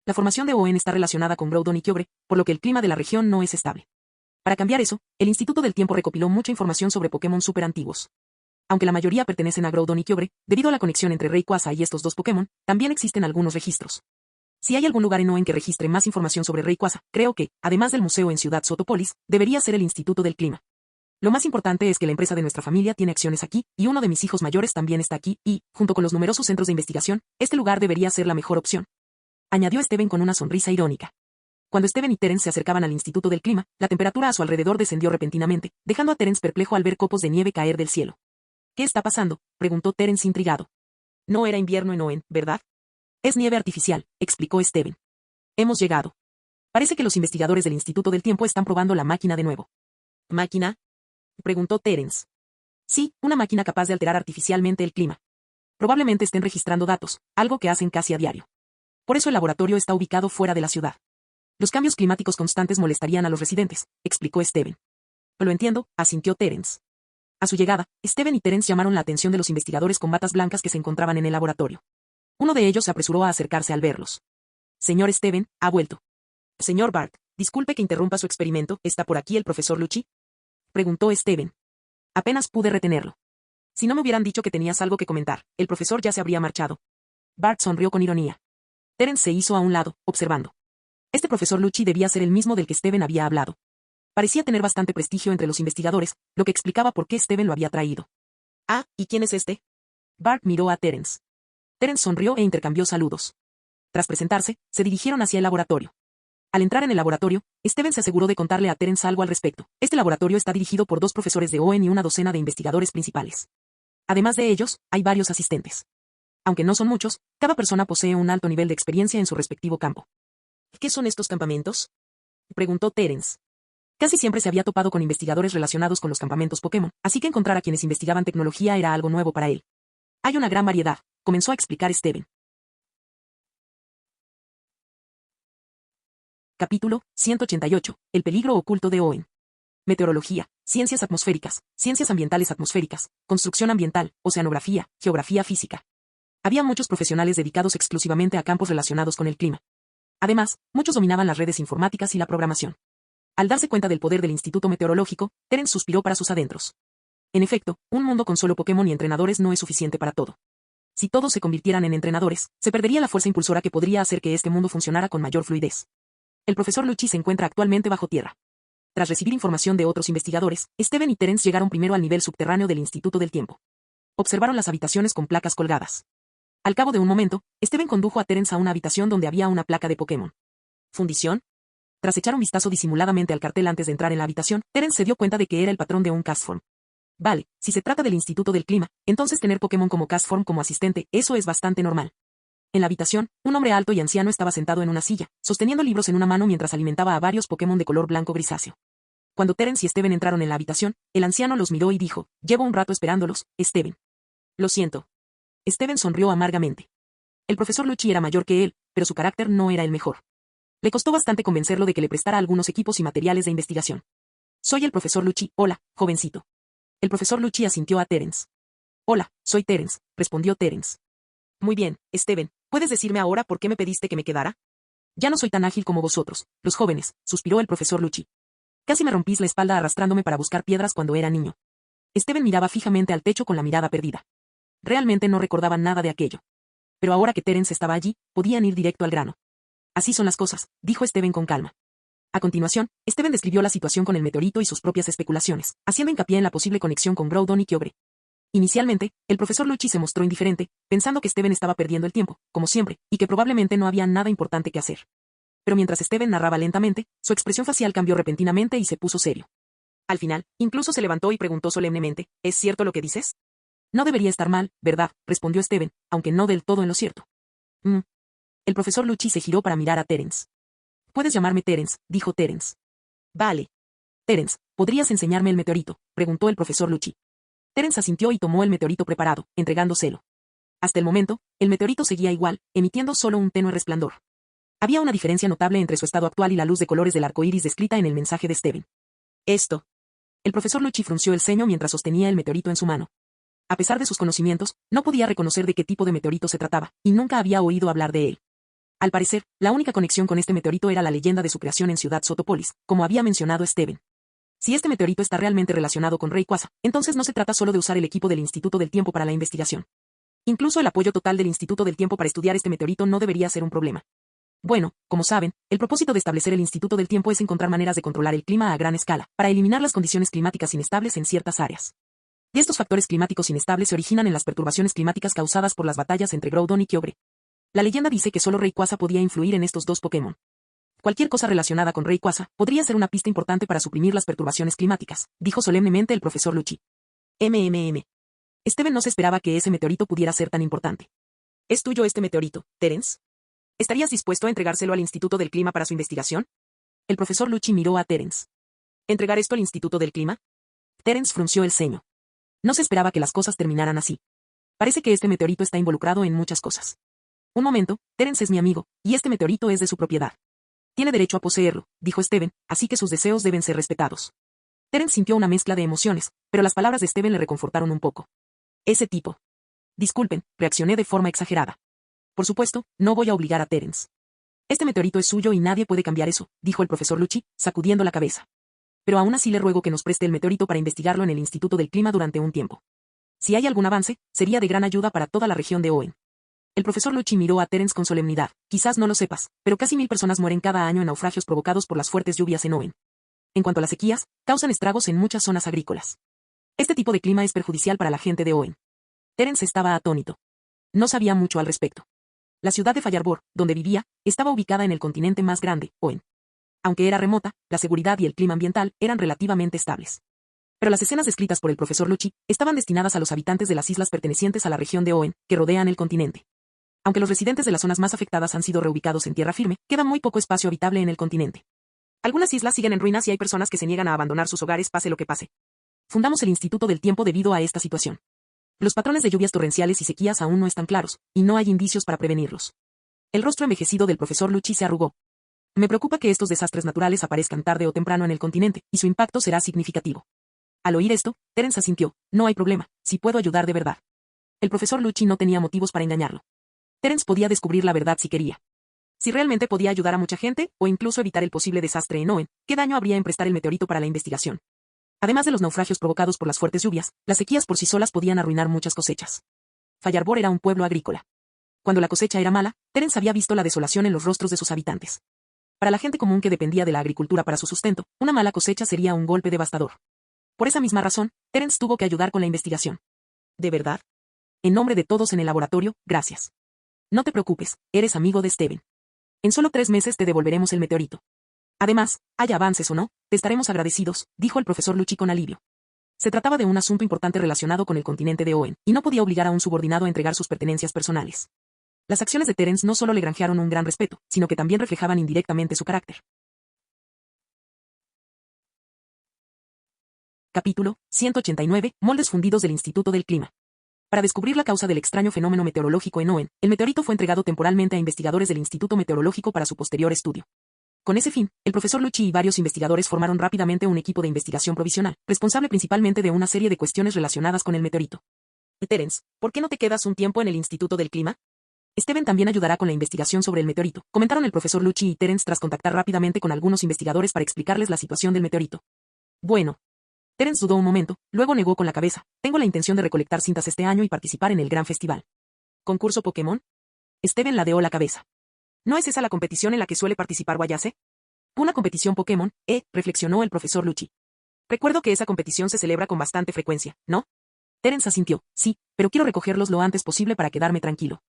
La formación de Hoenn está relacionada con Groudon y Kyogre, por lo que el clima de la región no es estable. Para cambiar eso, el Instituto del Tiempo recopiló mucha información sobre Pokémon super antiguos. Aunque la mayoría pertenecen a Groudon y Kyogre, debido a la conexión entre Rayquaza y estos dos Pokémon, también existen algunos registros. Si hay algún lugar en Hoenn que registre más información sobre Rayquaza, creo que, además del museo en Ciudad Sotopolis, debería ser el Instituto del Clima. Lo más importante es que la empresa de nuestra familia tiene acciones aquí, y uno de mis hijos mayores también está aquí, y, junto con los numerosos centros de investigación, este lugar debería ser la mejor opción. Añadió Steven con una sonrisa irónica. Cuando Steven y Terence se acercaban al Instituto del Clima, la temperatura a su alrededor descendió repentinamente, dejando a Terence perplejo al ver copos de nieve caer del cielo. ¿Qué está pasando?, preguntó Terence intrigado. No era invierno en Hoenn, ¿verdad? Es nieve artificial, explicó Steven. Hemos llegado. Parece que los investigadores del Instituto del Tiempo están probando la máquina de nuevo. ¿Máquina?, preguntó Terence. Sí, una máquina capaz de alterar artificialmente el clima. Probablemente estén registrando datos, algo que hacen casi a diario. Por eso el laboratorio está ubicado fuera de la ciudad. Los cambios climáticos constantes molestarían a los residentes, explicó Steven. Lo entiendo, asintió Terence. A su llegada, Steven y Terence llamaron la atención de los investigadores con batas blancas que se encontraban en el laboratorio. Uno de ellos se apresuró a acercarse al verlos. Señor Steven, ha vuelto. Señor Bart, disculpe que interrumpa su experimento, ¿está por aquí el profesor Lucci? Preguntó Steven. Apenas pude retenerlo. Si no me hubieran dicho que tenías algo que comentar, el profesor ya se habría marchado. Bart sonrió con ironía. Terence se hizo a un lado, observando. Este profesor Lucci debía ser el mismo del que Steven había hablado. Parecía tener bastante prestigio entre los investigadores, lo que explicaba por qué Steven lo había traído. Ah, ¿y quién es este? Bart miró a Terence. Terence sonrió e intercambió saludos. Tras presentarse, se dirigieron hacia el laboratorio. Al entrar en el laboratorio, Steven se aseguró de contarle a Terence algo al respecto. Este laboratorio está dirigido por 2 profesores de Owen y una docena de investigadores principales. Además de ellos, hay varios asistentes. Aunque no son muchos, cada persona posee un alto nivel de experiencia en su respectivo campo. ¿Qué son estos campamentos? Preguntó Terence. Casi siempre se había topado con investigadores relacionados con los campamentos Pokémon, así que encontrar a quienes investigaban tecnología era algo nuevo para él. Hay una gran variedad, comenzó a explicar Steven. Capítulo 188. El peligro oculto de Owen. Meteorología, ciencias atmosféricas, ciencias ambientales atmosféricas, construcción ambiental, oceanografía, geografía física. Había muchos profesionales dedicados exclusivamente a campos relacionados con el clima. Además, muchos dominaban las redes informáticas y la programación. Al darse cuenta del poder del Instituto Meteorológico, Terence suspiró para sus adentros. En efecto, un mundo con solo Pokémon y entrenadores no es suficiente para todo. Si todos se convirtieran en entrenadores, se perdería la fuerza impulsora que podría hacer que este mundo funcionara con mayor fluidez. El profesor Lucci se encuentra actualmente bajo tierra. Tras recibir información de otros investigadores, Steven y Terence llegaron primero al nivel subterráneo del Instituto del Tiempo. Observaron las habitaciones con placas colgadas. Al cabo de un momento, Steven condujo a Terence a una habitación donde había una placa de Pokémon. ¿Fundición? Tras echar un vistazo disimuladamente al cartel antes de entrar en la habitación, Terence se dio cuenta de que era el patrón de un Castform. Vale, si se trata del Instituto del Clima, entonces tener Pokémon como Castform como asistente, eso es bastante normal. En la habitación, un hombre alto y anciano estaba sentado en una silla, sosteniendo libros en una mano mientras alimentaba a varios Pokémon de color blanco grisáceo. Cuando Terence y Steven entraron en la habitación, el anciano los miró y dijo, «Llevo un rato esperándolos, Steven». «Lo siento». Steven sonrió amargamente. El profesor Lucci era mayor que él, pero su carácter no era el mejor. Le costó bastante convencerlo de que le prestara algunos equipos y materiales de investigación. «Soy el profesor Lucci, hola, jovencito». El profesor Lucci asintió a Terence. «Hola, soy Terence», respondió Terence. «Muy bien, Steven, ¿puedes decirme ahora por qué me pediste que me quedara?» «Ya no soy tan ágil como vosotros, los jóvenes», suspiró el profesor Lucci. «Casi me rompís la espalda arrastrándome para buscar piedras cuando era niño». Steven miraba fijamente al techo con la mirada perdida. Realmente no recordaba nada de aquello. Pero ahora que Terence estaba allí, podían ir directo al grano. «Así son las cosas», dijo Steven con calma. A continuación, Steven describió la situación con el meteorito y sus propias especulaciones, haciendo hincapié en la posible conexión con Groudon y Kyogre. Inicialmente, el profesor Lucci se mostró indiferente, pensando que Steven estaba perdiendo el tiempo, como siempre, y que probablemente no había nada importante que hacer. Pero mientras Steven narraba lentamente, su expresión facial cambió repentinamente y se puso serio. Al final, incluso se levantó y preguntó solemnemente, «¿Es cierto lo que dices?» «No debería estar mal, ¿verdad?», respondió Steven, aunque no del todo en lo cierto. El profesor Lucci se giró para mirar a Terence. «Puedes llamarme Terence», dijo Terence. «Vale». «Terence, ¿podrías enseñarme el meteorito?», preguntó el profesor Lucci. Terence asintió y tomó el meteorito preparado, entregándoselo. Hasta el momento, el meteorito seguía igual, emitiendo solo un tenue resplandor. Había una diferencia notable entre su estado actual y la luz de colores del arco iris descrita en el mensaje de Steven. «Esto». El profesor Lucci frunció el ceño mientras sostenía el meteorito en su mano. A pesar de sus conocimientos, no podía reconocer de qué tipo de meteorito se trataba, y nunca había oído hablar de él. Al parecer, la única conexión con este meteorito era la leyenda de su creación en Ciudad Sotopolis, como había mencionado Steven. Si este meteorito está realmente relacionado con Rayquaza, entonces no se trata solo de usar el equipo del Instituto del Tiempo para la investigación. Incluso el apoyo total del Instituto del Tiempo para estudiar este meteorito no debería ser un problema. Bueno, como saben, el propósito de establecer el Instituto del Tiempo es encontrar maneras de controlar el clima a gran escala, para eliminar las condiciones climáticas inestables en ciertas áreas. Y estos factores climáticos inestables se originan en las perturbaciones climáticas causadas por las batallas entre Groudon y Kyogre. La leyenda dice que solo Rayquaza podía influir en estos 2 Pokémon. Cualquier cosa relacionada con Rayquaza podría ser una pista importante para suprimir las perturbaciones climáticas, dijo solemnemente el profesor Lucci. Steven no se esperaba que ese meteorito pudiera ser tan importante. ¿Es tuyo este meteorito, Terence? ¿Estarías dispuesto a entregárselo al Instituto del Clima para su investigación? El profesor Lucci miró a Terence. ¿Entregar esto al Instituto del Clima? Terence frunció el ceño. No se esperaba que las cosas terminaran así. Parece que este meteorito está involucrado en muchas cosas. Un momento, Terence es mi amigo, y este meteorito es de su propiedad. Tiene derecho a poseerlo, dijo Steven, así que sus deseos deben ser respetados. Terence sintió una mezcla de emociones, pero las palabras de Steven le reconfortaron un poco. Ese tipo. Disculpen, reaccioné de forma exagerada. Por supuesto, no voy a obligar a Terence. Este meteorito es suyo y nadie puede cambiar eso, dijo el profesor Lucci, sacudiendo la cabeza. Pero aún así le ruego que nos preste el meteorito para investigarlo en el Instituto del Clima durante un tiempo. Si hay algún avance, sería de gran ayuda para toda la región de Owen. El profesor Lucci miró a Terence con solemnidad. Quizás no lo sepas, pero casi 1000 personas mueren cada año en naufragios provocados por las fuertes lluvias en Owen. En cuanto a las sequías, causan estragos en muchas zonas agrícolas. Este tipo de clima es perjudicial para la gente de Owen. Terence estaba atónito. No sabía mucho al respecto. La ciudad de Fayarbor, donde vivía, estaba ubicada en el continente más grande, Owen. Aunque era remota, la seguridad y el clima ambiental eran relativamente estables. Pero las escenas descritas por el profesor Lucci estaban destinadas a los habitantes de las islas pertenecientes a la región de Owen, que rodean el continente. Aunque los residentes de las zonas más afectadas han sido reubicados en tierra firme, queda muy poco espacio habitable en el continente. Algunas islas siguen en ruinas y hay personas que se niegan a abandonar sus hogares pase lo que pase. Fundamos el Instituto del Tiempo debido a esta situación. Los patrones de lluvias torrenciales y sequías aún no están claros, y no hay indicios para prevenirlos. El rostro envejecido del profesor Lucci se arrugó. Me preocupa que estos desastres naturales aparezcan tarde o temprano en el continente, y su impacto será significativo. Al oír esto, Terence asintió. No hay problema, si puedo ayudar de verdad. El profesor Lucci no tenía motivos para engañarlo. Terence podía descubrir la verdad si quería. Si realmente podía ayudar a mucha gente, o incluso evitar el posible desastre en Owen, ¿qué daño habría en prestar el meteorito para la investigación? Además de los naufragios provocados por las fuertes lluvias, las sequías por sí solas podían arruinar muchas cosechas. Fayarbor era un pueblo agrícola. Cuando la cosecha era mala, Terence había visto la desolación en los rostros de sus habitantes. Para la gente común que dependía de la agricultura para su sustento, una mala cosecha sería un golpe devastador. Por esa misma razón, Terence tuvo que ayudar con la investigación. ¿De verdad? En nombre de todos en el laboratorio, gracias. No te preocupes, eres amigo de Steven. En solo 3 meses te devolveremos el meteorito. Además, haya avances o no, te estaremos agradecidos, dijo el profesor Lucci con alivio. Se trataba de un asunto importante relacionado con el continente de Owen, y no podía obligar a un subordinado a entregar sus pertenencias personales. Las acciones de Terence no solo le granjearon un gran respeto, sino que también reflejaban indirectamente su carácter. Capítulo 189. Moldes fundidos del Instituto del Clima. Para descubrir la causa del extraño fenómeno meteorológico en Owen, el meteorito fue entregado temporalmente a investigadores del Instituto Meteorológico para su posterior estudio. Con ese fin, el profesor Lucci y varios investigadores formaron rápidamente un equipo de investigación provisional, responsable principalmente de una serie de cuestiones relacionadas con el meteorito. Terence, ¿por qué no te quedas un tiempo en el Instituto del Clima? Steven también ayudará con la investigación sobre el meteorito, comentaron el profesor Lucci y Terence tras contactar rápidamente con algunos investigadores para explicarles la situación del meteorito. Bueno. Terence dudó un momento, luego negó con la cabeza. Tengo la intención de recolectar cintas este año y participar en el gran festival. ¿Concurso Pokémon? Steven ladeó la cabeza. ¿No es esa la competición en la que suele participar Wayase? Una competición Pokémon, reflexionó el profesor Lucci. Recuerdo que esa competición se celebra con bastante frecuencia, ¿no? Terence asintió. Sí, pero quiero recogerlos lo antes posible para quedarme tranquilo.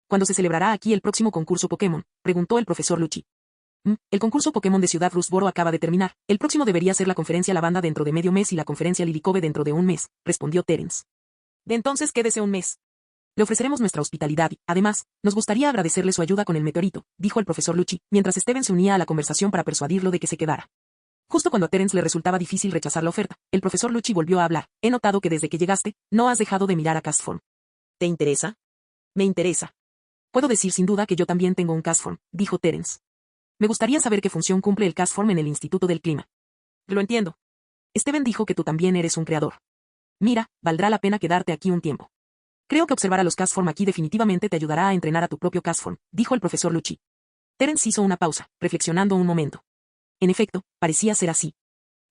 ¿Cuándo se celebrará aquí el próximo concurso Pokémon? Preguntó el profesor Lucci. El concurso Pokémon de Ciudad Rusboro acaba de terminar. El próximo debería ser la conferencia Lavanda dentro de medio mes y la conferencia Lillicove dentro de un mes, respondió Terence. De entonces quédese un mes. Le ofreceremos nuestra hospitalidad y, además, nos gustaría agradecerle su ayuda con el meteorito, dijo el profesor Lucci, mientras Steven se unía a la conversación para persuadirlo de que se quedara. Justo cuando a Terence le resultaba difícil rechazar la oferta, el profesor Lucci volvió a hablar. He notado que desde que llegaste, no has dejado de mirar a Castform. ¿Te interesa? Me interesa. Puedo decir sin duda que yo también tengo un Castform, dijo Terence. Me gustaría saber qué función cumple el Castform en el Instituto del Clima. Lo entiendo. Steven dijo que tú también eres un creador. Mira, valdrá la pena quedarte aquí un tiempo. Creo que observar a los Castform aquí definitivamente te ayudará a entrenar a tu propio Castform, dijo el profesor Lucci. Terence hizo una pausa, reflexionando un momento. En efecto, parecía ser así.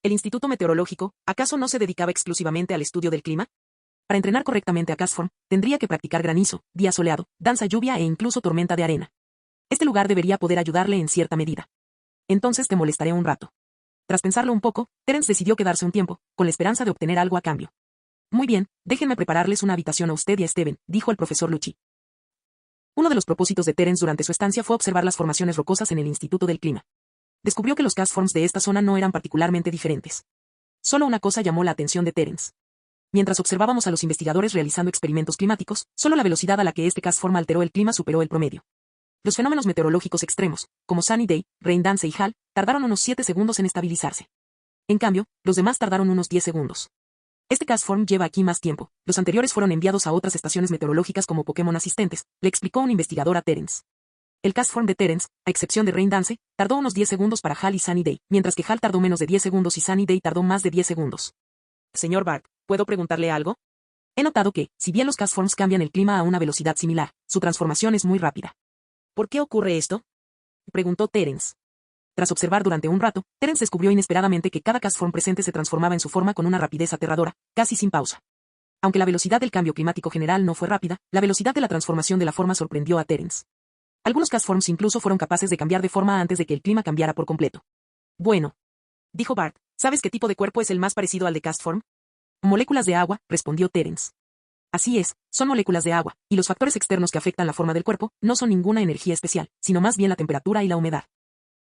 ¿El Instituto Meteorológico, acaso no se dedicaba exclusivamente al estudio del clima? Para entrenar correctamente a Castform, tendría que practicar granizo, día soleado, danza lluvia e incluso tormenta de arena. Este lugar debería poder ayudarle en cierta medida. Entonces te molestaré un rato. Tras pensarlo un poco, Terence decidió quedarse un tiempo, con la esperanza de obtener algo a cambio. Muy bien, déjenme prepararles una habitación a usted y a Steven, dijo el profesor Lucci. Uno de los propósitos de Terence durante su estancia fue observar las formaciones rocosas en el Instituto del Clima. Descubrió que los Castforms de esta zona no eran particularmente diferentes. Solo una cosa llamó la atención de Terence. Mientras observábamos a los investigadores realizando experimentos climáticos, solo la velocidad a la que este Castform alteró el clima superó el promedio. Los fenómenos meteorológicos extremos, como Sunny Day, Rain Dance y Hal, tardaron unos 7 segundos en estabilizarse. En cambio, los demás tardaron unos 10 segundos. Este Castform lleva aquí más tiempo. Los anteriores fueron enviados a otras estaciones meteorológicas como Pokémon asistentes, le explicó un investigador a Terence. El Castform de Terence, a excepción de Rain Dance, tardó unos 10 segundos para Hal y Sunny Day, mientras que Hal tardó menos de 10 segundos y Sunny Day tardó más de 10 segundos. Señor Bart, ¿puedo preguntarle algo? He notado que, si bien los Castforms cambian el clima a una velocidad similar, su transformación es muy rápida. ¿Por qué ocurre esto?, preguntó Terence. Tras observar durante un rato, Terence descubrió inesperadamente que cada Castform presente se transformaba en su forma con una rapidez aterradora, casi sin pausa. Aunque la velocidad del cambio climático general no fue rápida, la velocidad de la transformación de la forma sorprendió a Terence. Algunos Castforms incluso fueron capaces de cambiar de forma antes de que el clima cambiara por completo. Bueno, dijo Bart, ¿sabes qué tipo de cuerpo es el más parecido al de Castform? Moléculas de agua, respondió Terence. Así es, son moléculas de agua, y los factores externos que afectan la forma del cuerpo no son ninguna energía especial, sino más bien la temperatura y la humedad.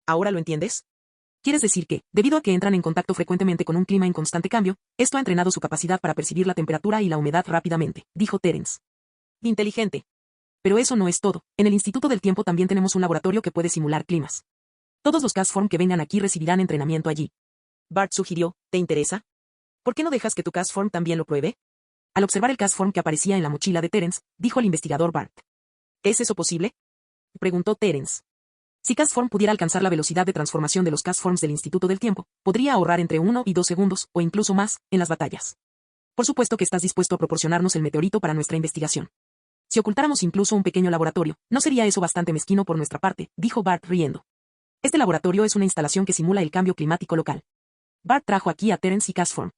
¿Ahora lo entiendes? ¿Quieres decir que, debido a que entran en contacto frecuentemente con un clima en constante cambio, esto ha entrenado su capacidad para percibir la temperatura y la humedad rápidamente?, dijo Terence. Inteligente. Pero eso no es todo. En el Instituto del Tiempo también tenemos un laboratorio que puede simular climas. Todos los Castform que vengan aquí recibirán entrenamiento allí. Bart sugirió, ¿te interesa? ¿Por qué no dejas que tu Castform también lo pruebe? Al observar el Castform que aparecía en la mochila de Terence, dijo el investigador Bart. ¿Es eso posible?, preguntó Terence. Si Castform pudiera alcanzar la velocidad de transformación de los Castforms del Instituto del Tiempo, podría ahorrar entre 1 y 2 segundos, o incluso más, en las batallas. Por supuesto que estás dispuesto a proporcionarnos el meteorito para nuestra investigación. Si ocultáramos incluso un pequeño laboratorio, ¿no sería eso bastante mezquino por nuestra parte?, dijo Bart riendo. Este laboratorio es una instalación que simula el cambio climático local. Bart trajo aquí a Terence y Castform.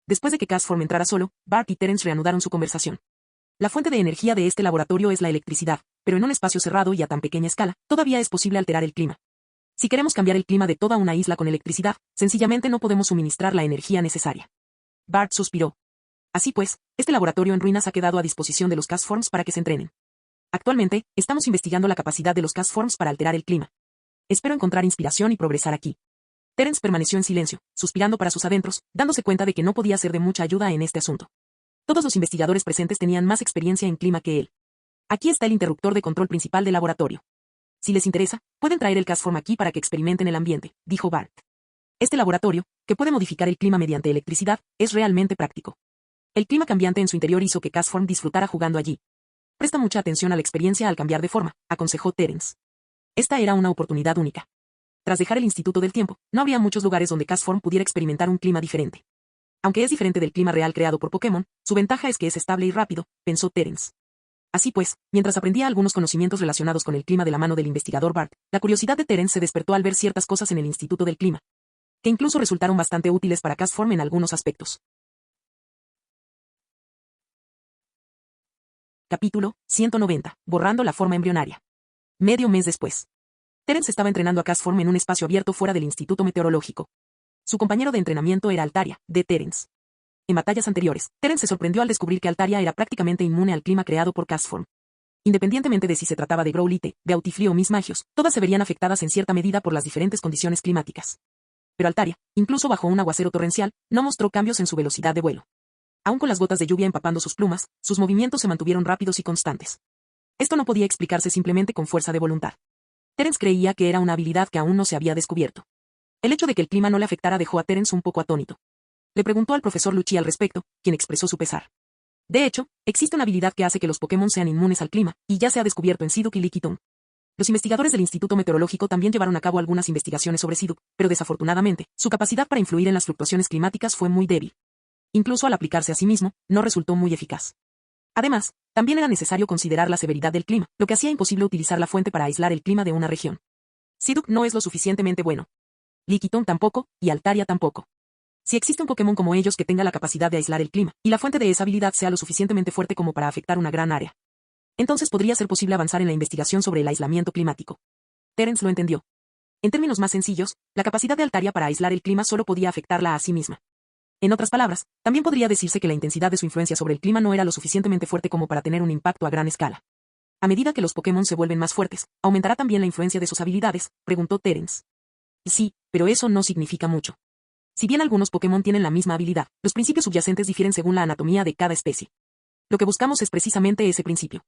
Después de que Castform entrara solo, Bart y Terence reanudaron su conversación. La fuente de energía de este laboratorio es la electricidad, pero en un espacio cerrado y a tan pequeña escala, todavía es posible alterar el clima. Si queremos cambiar el clima de toda una isla con electricidad, sencillamente no podemos suministrar la energía necesaria. Bart suspiró. Así pues, este laboratorio en ruinas ha quedado a disposición de los Castforms para que se entrenen. Actualmente, estamos investigando la capacidad de los Castforms para alterar el clima. Espero encontrar inspiración y progresar aquí. Terence permaneció en silencio, suspirando para sus adentros, dándose cuenta de que no podía ser de mucha ayuda en este asunto. Todos los investigadores presentes tenían más experiencia en clima que él. Aquí está el interruptor de control principal del laboratorio. Si les interesa, pueden traer el Castform aquí para que experimenten el ambiente, dijo Bart. Este laboratorio, que puede modificar el clima mediante electricidad, es realmente práctico. El clima cambiante en su interior hizo que Castform disfrutara jugando allí. Presta mucha atención a la experiencia al cambiar de forma, aconsejó Terence. Esta era una oportunidad única. Tras dejar el Instituto del Tiempo, no habría muchos lugares donde Castform pudiera experimentar un clima diferente. Aunque es diferente del clima real creado por Pokémon, su ventaja es que es estable y rápido, pensó Terence. Así pues, mientras aprendía algunos conocimientos relacionados con el clima de la mano del investigador Bart, la curiosidad de Terence se despertó al ver ciertas cosas en el Instituto del Clima, que incluso resultaron bastante útiles para Castform en algunos aspectos. Capítulo 190. Borrando la forma embrionaria. Medio mes después. Terence estaba entrenando a Castform en un espacio abierto fuera del Instituto Meteorológico. Su compañero de entrenamiento era Altaria, de Terence. En batallas anteriores, Terence se sorprendió al descubrir que Altaria era prácticamente inmune al clima creado por Castform. Independientemente de si se trataba de Growlithe, de Autifly o Mismagios, todas se verían afectadas en cierta medida por las diferentes condiciones climáticas. Pero Altaria, incluso bajo un aguacero torrencial, no mostró cambios en su velocidad de vuelo. Aún con las gotas de lluvia empapando sus plumas, sus movimientos se mantuvieron rápidos y constantes. Esto no podía explicarse simplemente con fuerza de voluntad. Terence creía que era una habilidad que aún no se había descubierto. El hecho de que el clima no le afectara dejó a Terence un poco atónito. Le preguntó al profesor Lucci al respecto, quien expresó su pesar. De hecho, existe una habilidad que hace que los Pokémon sean inmunes al clima, y ya se ha descubierto en Psyduck y Lickitung. Los investigadores del Instituto Meteorológico también llevaron a cabo algunas investigaciones sobre Psyduck, pero desafortunadamente, su capacidad para influir en las fluctuaciones climáticas fue muy débil. Incluso al aplicarse a sí mismo, no resultó muy eficaz. Además, también era necesario considerar la severidad del clima, lo que hacía imposible utilizar la fuente para aislar el clima de una región. Psyduck no es lo suficientemente bueno. Lickitung tampoco, y Altaria tampoco. Si existe un Pokémon como ellos que tenga la capacidad de aislar el clima, y la fuente de esa habilidad sea lo suficientemente fuerte como para afectar una gran área, entonces podría ser posible avanzar en la investigación sobre el aislamiento climático. Terence lo entendió. En términos más sencillos, la capacidad de Altaria para aislar el clima solo podía afectarla a sí misma. En otras palabras, también podría decirse que la intensidad de su influencia sobre el clima no era lo suficientemente fuerte como para tener un impacto a gran escala. A medida que los Pokémon se vuelven más fuertes, ¿aumentará también la influencia de sus habilidades?, preguntó Terence. Sí, pero eso no significa mucho. Si bien algunos Pokémon tienen la misma habilidad, los principios subyacentes difieren según la anatomía de cada especie. Lo que buscamos es precisamente ese principio.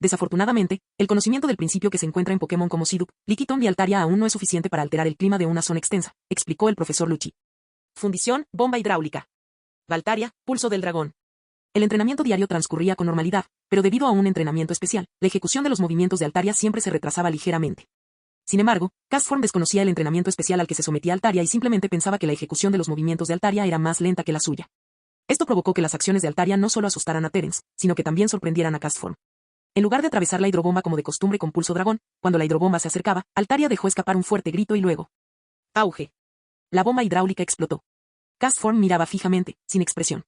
Desafortunadamente, el conocimiento del principio que se encuentra en Pokémon como Psyduck, Lickitung y Altaria aún no es suficiente para alterar el clima de una zona extensa, explicó el profesor Lucci. Fundición, bomba hidráulica. Altaria, pulso del dragón. El entrenamiento diario transcurría con normalidad, pero debido a un entrenamiento especial, la ejecución de los movimientos de Altaria siempre se retrasaba ligeramente. Sin embargo, Castform desconocía el entrenamiento especial al que se sometía Altaria y simplemente pensaba que la ejecución de los movimientos de Altaria era más lenta que la suya. Esto provocó que las acciones de Altaria no solo asustaran a Terence, sino que también sorprendieran a Castform. En lugar de atravesar la hidrobomba como de costumbre con pulso dragón, cuando la hidrobomba se acercaba, Altaria dejó escapar un fuerte grito y luego... ¡auge! La bomba hidráulica explotó. Castform miraba fijamente, sin expresión.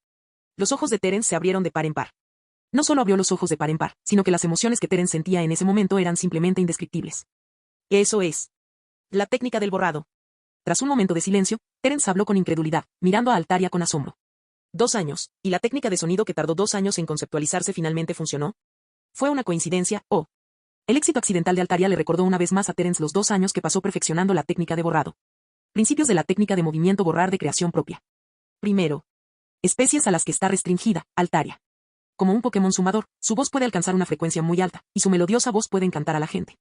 Los ojos de Terence se abrieron de par en par. No solo abrió los ojos de par en par, sino que las emociones que Terence sentía en ese momento eran simplemente indescriptibles. Eso es. La técnica del borrado. Tras un momento de silencio, Terence habló con incredulidad, mirando a Altaria con asombro. 2 años, ¿y la técnica de sonido que tardó 2 años en conceptualizarse finalmente funcionó? ¿Fue una coincidencia, o...? El éxito accidental de Altaria le recordó una vez más a Terence los 2 años que pasó perfeccionando la técnica de borrado. Principios de la técnica de movimiento borrar de creación propia. Primero. Especies a las que está restringida, Altaria. Como un Pokémon sumador, su voz puede alcanzar una frecuencia muy alta, y su melodiosa voz puede encantar a la gente.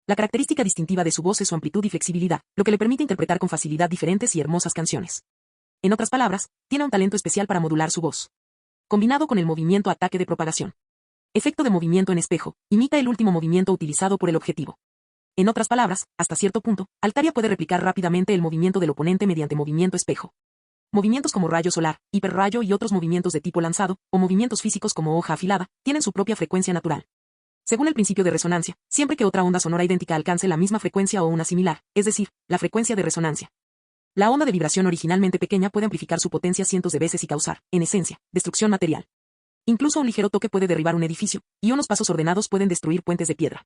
La característica distintiva de su voz es su amplitud y flexibilidad, lo que le permite interpretar con facilidad diferentes y hermosas canciones. En otras palabras, tiene un talento especial para modular su voz. Combinado con el movimiento ataque de propagación. Efecto de movimiento en espejo, imita el último movimiento utilizado por el objetivo. En otras palabras, hasta cierto punto, Altaria puede replicar rápidamente el movimiento del oponente mediante movimiento espejo. Movimientos como rayo solar, hiperrayo y otros movimientos de tipo lanzado, o movimientos físicos como hoja afilada, tienen su propia frecuencia natural. Según el principio de resonancia, siempre que otra onda sonora idéntica alcance la misma frecuencia o una similar, es decir, la frecuencia de resonancia. La onda de vibración originalmente pequeña puede amplificar su potencia cientos de veces y causar, en esencia, destrucción material. Incluso un ligero toque puede derribar un edificio, y unos pasos ordenados pueden destruir puentes de piedra.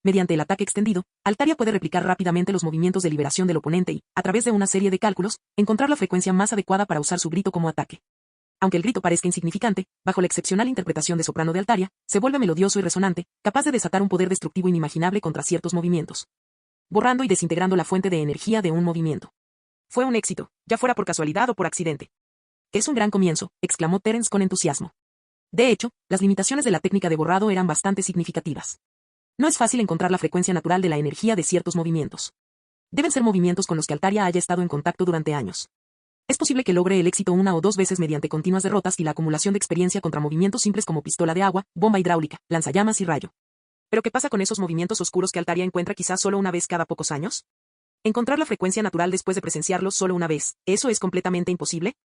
Mediante el ataque extendido, Altaria puede replicar rápidamente los movimientos de liberación del oponente y, a través de una serie de cálculos, encontrar la frecuencia más adecuada para usar su grito como ataque. Aunque el grito parezca insignificante, bajo la excepcional interpretación de soprano de Altaria, se vuelve melodioso y resonante, capaz de desatar un poder destructivo inimaginable contra ciertos movimientos. Borrando y desintegrando la fuente de energía de un movimiento. Fue un éxito, ya fuera por casualidad o por accidente. Es un gran comienzo, exclamó Terence con entusiasmo. De hecho, las limitaciones de la técnica de borrado eran bastante significativas. No es fácil encontrar la frecuencia natural de la energía de ciertos movimientos. Deben ser movimientos con los que Altaria haya estado en contacto durante años. Es posible que logre el éxito 1 o 2 veces mediante continuas derrotas y la acumulación de experiencia contra movimientos simples como pistola de agua, bomba hidráulica, lanzallamas y rayo. ¿Pero qué pasa con esos movimientos oscuros que Altaria encuentra quizás solo una vez cada pocos años? Encontrar la frecuencia natural después de presenciarlos solo una vez, ¿eso es completamente imposible?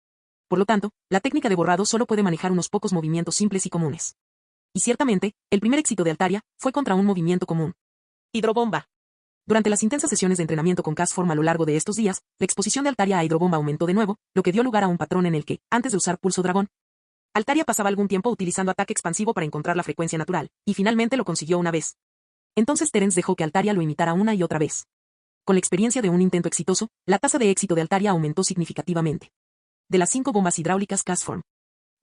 Por lo tanto, la técnica de borrado solo puede manejar unos pocos movimientos simples y comunes. Y ciertamente, el primer éxito de Altaria fue contra un movimiento común. Hidrobomba. Durante las intensas sesiones de entrenamiento con Castform a lo largo de estos días, la exposición de Altaria a hidrobomba aumentó de nuevo, lo que dio lugar a un patrón en el que, antes de usar pulso dragón, Altaria pasaba algún tiempo utilizando ataque expansivo para encontrar la frecuencia natural, y finalmente lo consiguió una vez. Entonces Terence dejó que Altaria lo imitara una y otra vez. Con la experiencia de un intento exitoso, la tasa de éxito de Altaria aumentó significativamente. De las 5 bombas hidráulicas Castform,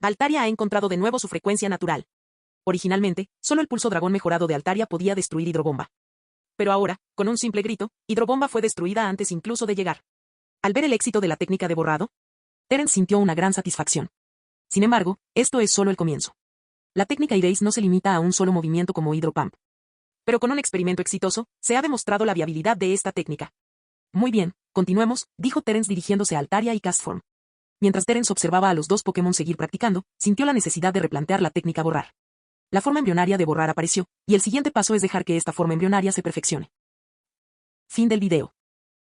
Altaria ha encontrado de nuevo su frecuencia natural. Originalmente, solo el pulso dragón mejorado de Altaria podía destruir hidrobomba. Pero ahora, con un simple grito, hidrobomba fue destruida antes incluso de llegar. Al ver el éxito de la técnica de borrado, Terence sintió una gran satisfacción. Sin embargo, esto es solo el comienzo. La técnica Erase no se limita a un solo movimiento como hidropump. Pero con un experimento exitoso, se ha demostrado la viabilidad de esta técnica. Muy bien, continuemos, dijo Terence dirigiéndose a Altaria y Castform. Mientras Terence observaba a los dos Pokémon seguir practicando, sintió la necesidad de replantear la técnica borrar. La forma embrionaria de borrar apareció, y el siguiente paso es dejar que esta forma embrionaria se perfeccione. Fin del video.